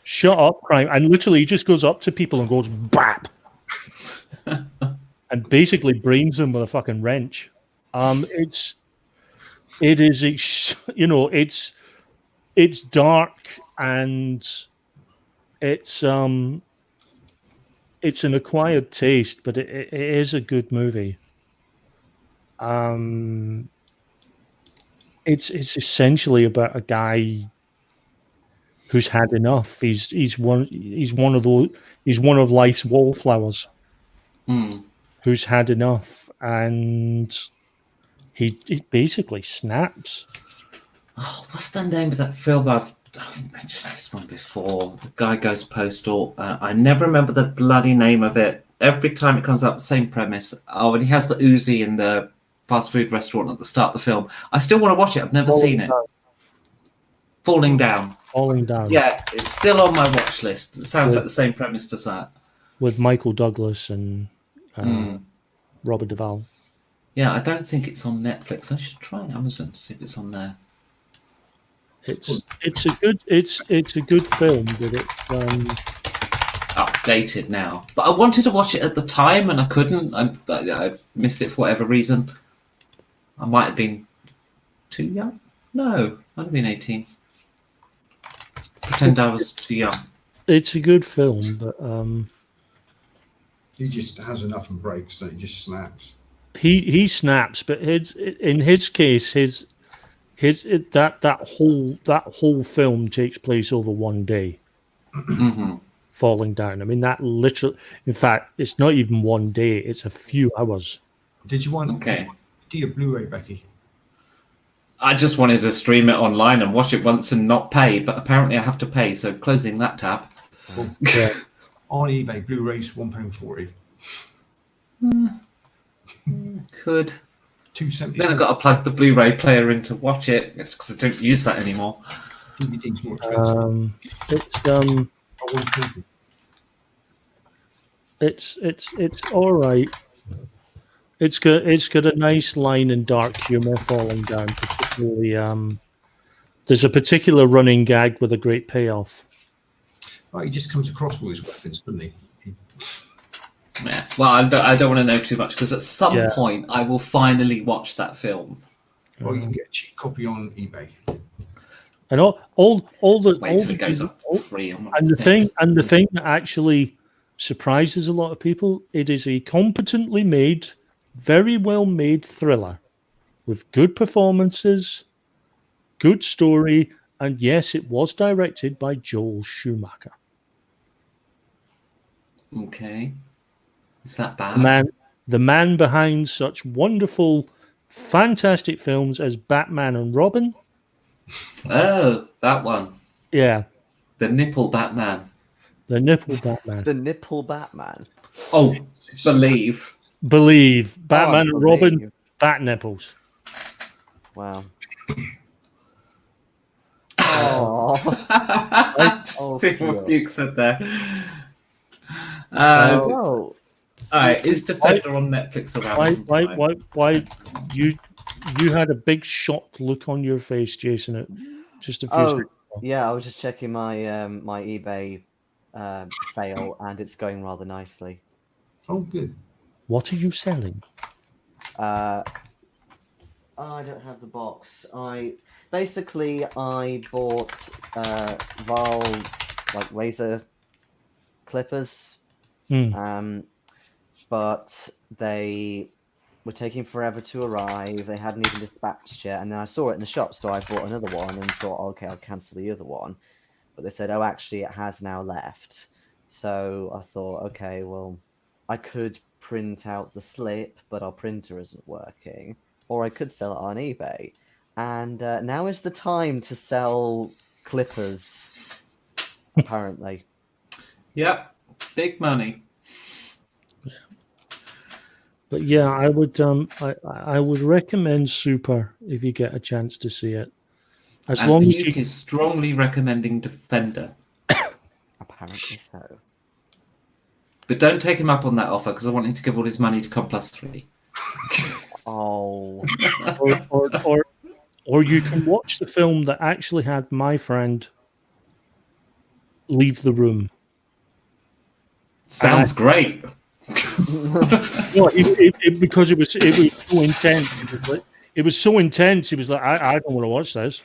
C: Shut up, crime. And literally he just goes up to people and goes bap. And basically brains them with a fucking wrench. It's dark, and it's an acquired taste, but it is a good movie. It's essentially about a guy who's had enough. He's one of life's wallflowers. Who's had enough, and he basically snaps.
B: Oh, what's the name of that film? I've mentioned this one before. The guy goes postal. I never remember the bloody name of it. Every time it comes up, the same premise. Oh, and he has the Uzi in the fast food restaurant at the start of the film. I still want to watch it. I've never seen it. Falling Down.
C: Falling Down.
B: Yeah, it's still on my watch list. It sounds like the same premise as that.
C: With Michael Douglas and Robert Duvall.
B: Yeah, I don't think it's on Netflix. I should try Amazon to see if it's on there.
C: It's a good film, but it's
B: outdated now. But I wanted to watch it at the time and I couldn't. I missed it for whatever reason. I might have been too young. No, I'd have been 18. Pretend I was too young.
C: It's a good film, but
D: he just has enough and breaks, so he just snaps.
C: He snaps, but in his case, that whole film takes place over one day. Falling Down. I mean, that literally. In fact, it's not even one day; it's a few hours.
D: Did you want do a Blu-ray, Becky?
B: I just wanted to stream it online and watch it once and not pay, but apparently I have to pay. So closing that tab.
D: Well,
C: Yeah.
D: on eBay, Blu-rays £1.40.
B: Could.
D: $2.77.
B: Then I've got to plug the Blu-ray player in to watch it because I don't use that anymore.
D: DVD's more expensive.
C: It's all right. It's got a nice line and dark humor falling down. Particularly, there's a particular running gag with a great payoff.
D: He just comes across with his weapons, doesn't he?
B: Yeah. Well, I don't want to know too much because at some point I will finally watch that film.
D: Well, you can get a cheap copy on eBay.
C: And all the
B: Wait till it goes up free.
C: And the thing that actually surprises a lot of people, it is a competently made, very well made thriller with good performances, good story, and yes, it was directed by Joel Schumacher.
B: Okay. Is that bad?
C: The man behind such wonderful, fantastic films as Batman and Robin.
B: Oh, that one.
C: Yeah.
B: The nipple Batman.
C: The nipple Batman.
A: The nipple Batman.
B: Oh, believe.
C: Batman and Robin, bat nipples.
A: Wow. Oh.
B: I see what Duke said there.
A: Well,
B: all right, is Defender on Netflix or Amazon Prime?
C: Why you had a big shocked look on your face, Jason, just a few seconds ago.
A: Yeah, I was just checking my my eBay sale, and it's going rather nicely.
D: Oh, good.
C: What are you selling?
A: I don't have the box. I bought Val like razor clippers, but they were taking forever to arrive. They hadn't even dispatched yet, and then I saw it in the shop, so I bought another one and thought, okay, I'll cancel the other one. But they said, oh, actually, it has now left. So I thought, okay, well, I could print out the slip, but our printer isn't working, or I could sell it on eBay. And now is the time to sell clippers, apparently.
B: Yep, big money.
C: But yeah, I would recommend Super if you get a chance to see it. As long as
B: Duke is strongly recommending Defender.
A: Apparently so.
B: But don't take him up on that offer because I want him to give all his money to Com+3.
A: Oh.
C: or you can watch the film that actually had my friend leave the room.
B: Sounds great.
C: No, because it was so intense. It was so intense. He was like, I don't want to watch this.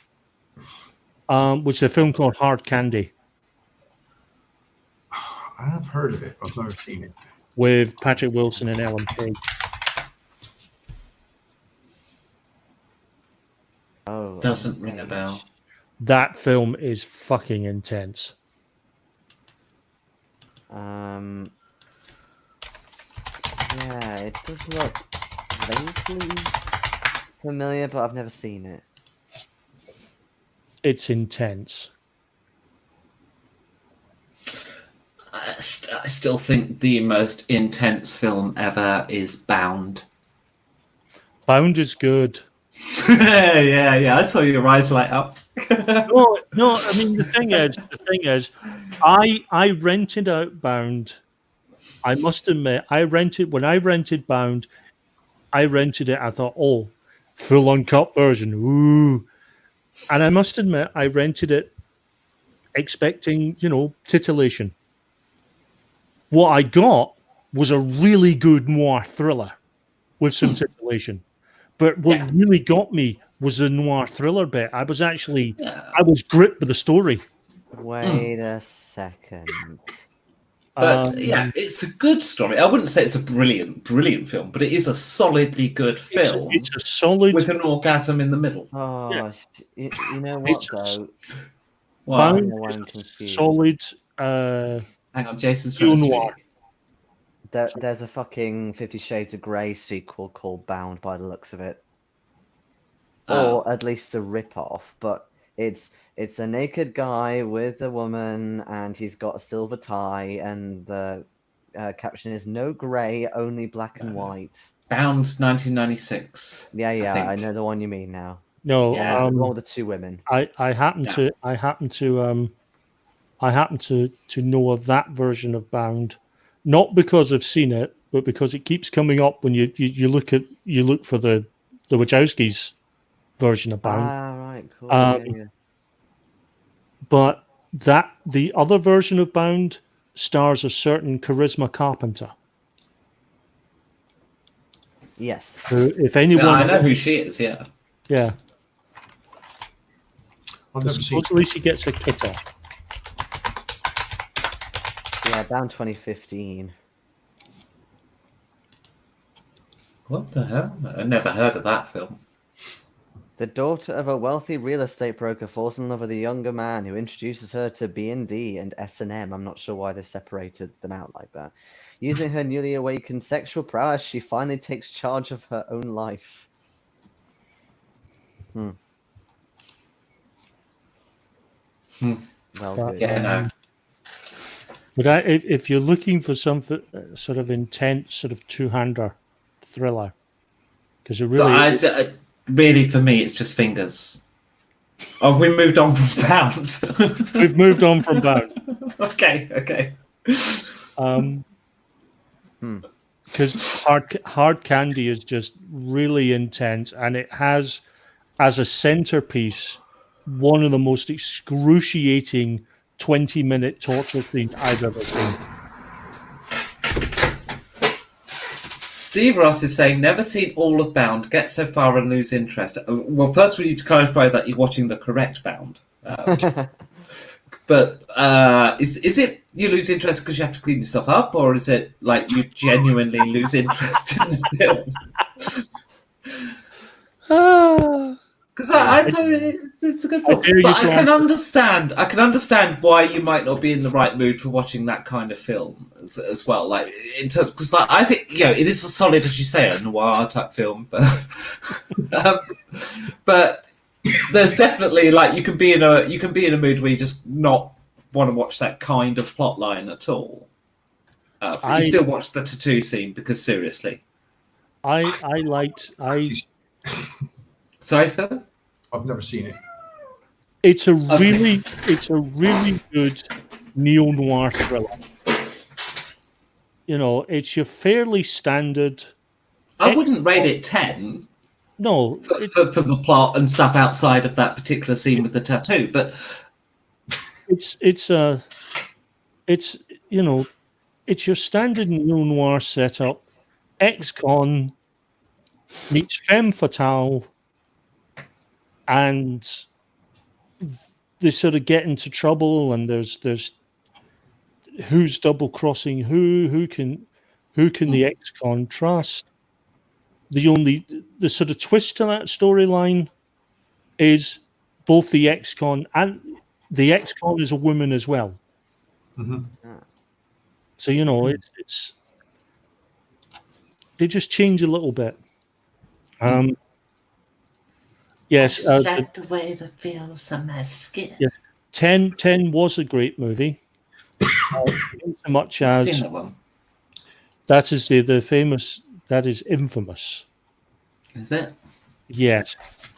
C: Which is a film called Hard Candy.
D: I have heard of it. I've never seen it.
C: With Patrick Wilson and Ellen Page.
A: Oh,
B: doesn't ring a bell.
C: That film is fucking intense.
A: Yeah, it does look vaguely familiar, but I've never seen it.
C: It's intense.
B: I still think the most intense film ever is Bound.
C: Bound is good.
B: yeah, I saw your eyes light up.
C: No, I mean the thing is, I rented out Bound. I must admit, when I rented Bound, I rented it. I thought, oh, full uncut version, ooh, and I must admit, I rented it expecting, titillation. What I got was a really good noir thriller with some titillation. But what really got me was the noir thriller bit. I was gripped with the story.
A: Wait a second.
B: But it's a good story. I wouldn't say it's a brilliant film, but it is a solidly good film.
C: It's a solid
B: with an orgasm in the middle.
A: Oh,
C: Yeah.
A: you know what though?
C: Bound
A: I'm
C: is
A: confused.
C: solid.
B: Hang on, Jason's trying to
C: noir.
B: speak.
A: There's a fucking 50 Shades of Grey sequel called Bound by the looks of it. Or at least a rip-off, but It's a naked guy with a woman, and he's got a silver tie, and the caption is "No grey, only black and white."
B: Bound 1996.
A: Yeah,
B: I think.
A: I know the one you mean now.
C: No,
B: Yeah.
A: The one with the two women.
C: I happen to know of that version of Bound, not because I've seen it, but because it keeps coming up when you look for the Wachowskis version of Bound.
A: Ah, right, cool.
C: Um,
A: yeah.
C: But the other version of Bound stars a certain Charisma Carpenter.
A: Yes.
C: Who, if
B: Yeah,
C: anyone,
B: I know who she is. Yeah.
C: yeah,
D: I've never seen.
C: supposedly she gets a kitter.
A: Yeah, Bound 2015.
B: What the hell? I never heard of that film.
A: The daughter of a wealthy real estate broker falls in love with a younger man who introduces her to B&D and S&M. I'm not sure why they've separated them out like that. Using her newly awakened sexual prowess, she finally takes charge of her own life. Well, good.
B: Yeah, no.
C: But if you're looking for some sort of intense, sort of two-hander thriller, because it really,
B: Really, for me, it's just Fingers. Oh, have we moved on from Bound?
C: we've moved on from Bound.
B: Okay.
C: Because hard Candy is just really intense, and it has as a centerpiece one of the most excruciating 20-minute torture scenes I've ever seen.
B: Steve Ross is saying, never seen all of Bound, get so far and lose interest. Well, first we need to clarify that you're watching the correct Bound. But is it you lose interest because you have to clean yourself up, or is it like you genuinely lose interest in the film? Because I thought it's a good film, but I can understand why you might not be in the right mood for watching that kind of film as well. Like in terms, because like, I think it is a solid, as you say, a noir type film, but but there's definitely like you can be in a mood where you just not want to watch that kind of plot line at all. But you still watch the tattoo scene because seriously, Sorry, Phil?
D: I've never seen it.
C: It's a really good neo-noir thriller. It's your fairly standard.
B: I wouldn't rate it 10.
C: No,
B: for the plot and stuff outside of that particular scene with the tattoo, but
C: it's your standard neo-noir setup. Ex-con meets femme fatale, and they sort of get into trouble, and there's who's double crossing who can the ex-con trust. The sort of twist to that storyline is both the ex-con and the ex-con is a woman as well.
D: Mm-hmm.
C: So it's they just change a little bit. Yes,
B: like the way that feels on my skin.
C: Yeah, 10 was a great movie. So much as
B: I've seen that one.
C: That is the famous. That is infamous.
B: Is it?
C: Yes.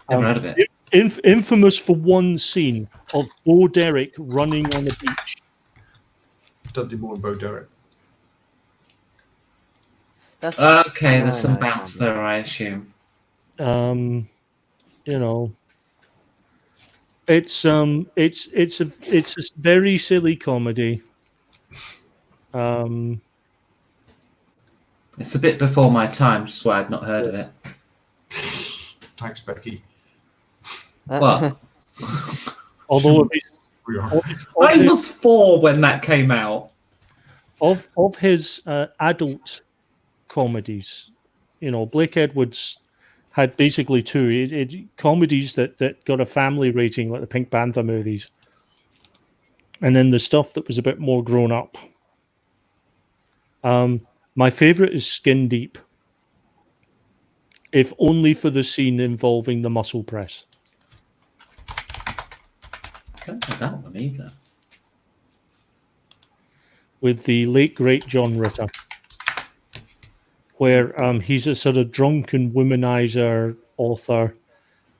B: Never heard of it.
C: Infamous for one scene of Bo Derek running on a beach.
D: Dudley Moore and Bo Derek.
B: Okay, there's some bounce there, I assume.
C: It's a very silly comedy.
B: It's a bit before my time, just why I'd not heard of it.
D: Thanks, Becky.
B: What?
C: Although
B: I was 4 when that came out.
C: Of his adult comedies, Blake Edwards had basically 2 comedies that got a family rating, like the Pink Panther movies, and then the stuff that was a bit more grown up. My favorite is Skin Deep, if only for the scene involving the muscle press.
B: Don't know that one either.
C: With the late great John Ritter, where he's a sort of drunken womanizer author,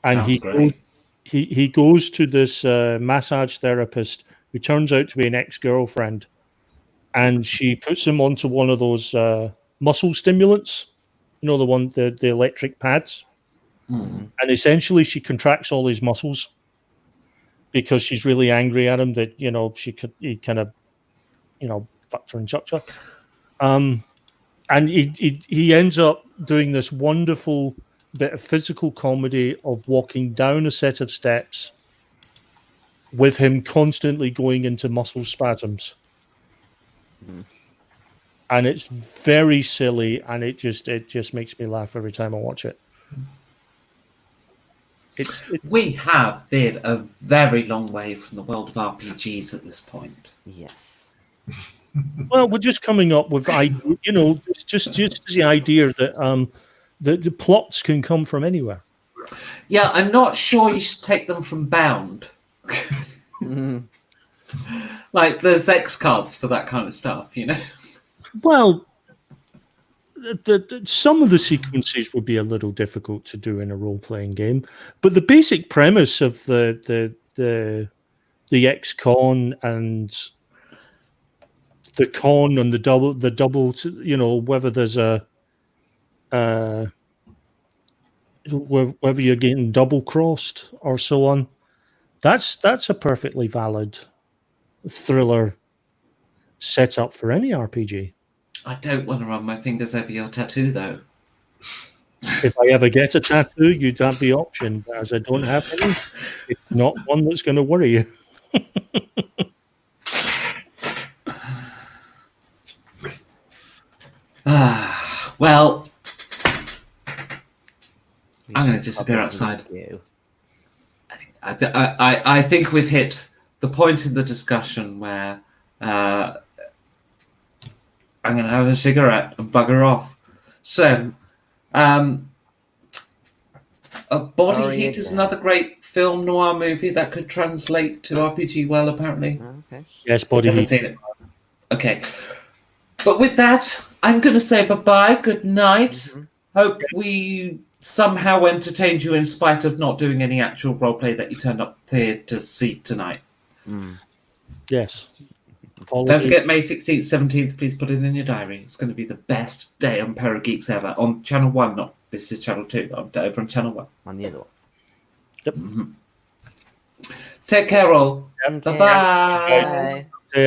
C: and
B: Sounds great.
C: he goes to this massage therapist who turns out to be an ex-girlfriend, and she puts him onto one of those muscle stimulants, the electric pads, and essentially she contracts all his muscles because she's really angry at him that he kind of fucked her and chucked her. And he ends up doing this wonderful bit of physical comedy of walking down a set of steps with him constantly going into muscle spasms. And it's very silly, and it just makes me laugh every time I watch it.
B: We have been a very long way from the world of RPGs at this point.
A: Yes.
C: Well, we're just coming up with, just the idea that the plots can come from anywhere.
B: Yeah, I'm not sure you should take them from Bound. Like, there's X cards for that kind of stuff,
C: Well, some of the sequences would be a little difficult to do in a role-playing game, but the basic premise of the ex-con and the con and the double, whether there's whether you're getting double crossed or so on, that's a perfectly valid thriller setup for any RPG.
B: I don't want to run my fingers over your tattoo, though.
C: If I ever get a tattoo, you'd have the option, but as I don't have any, it's not one that's going to worry you.
B: Well, I'm going to disappear outside. I think we've hit the point in the discussion where I'm going to have a cigarette and bugger off. So, A Body Heat is another great film noir movie that could translate to RPG well, apparently.
A: Okay.
C: Yes, Body
B: Never
C: Heat.
B: seen it. Okay. But with that, I'm going to say bye-bye, good night. Hope we somehow entertained you in spite of not doing any actual roleplay that you turned up here to see tonight.
C: Yes.
B: Don't forget May 16th, 17th. Please put it in your diary. It's going to be the best day on Parageeks ever. On Channel 1, not this is Channel 2. I'm over on Channel 1.
A: On the other one.
C: Yep.
B: Take care, all.
A: Okay.
B: Bye-bye.
A: Bye.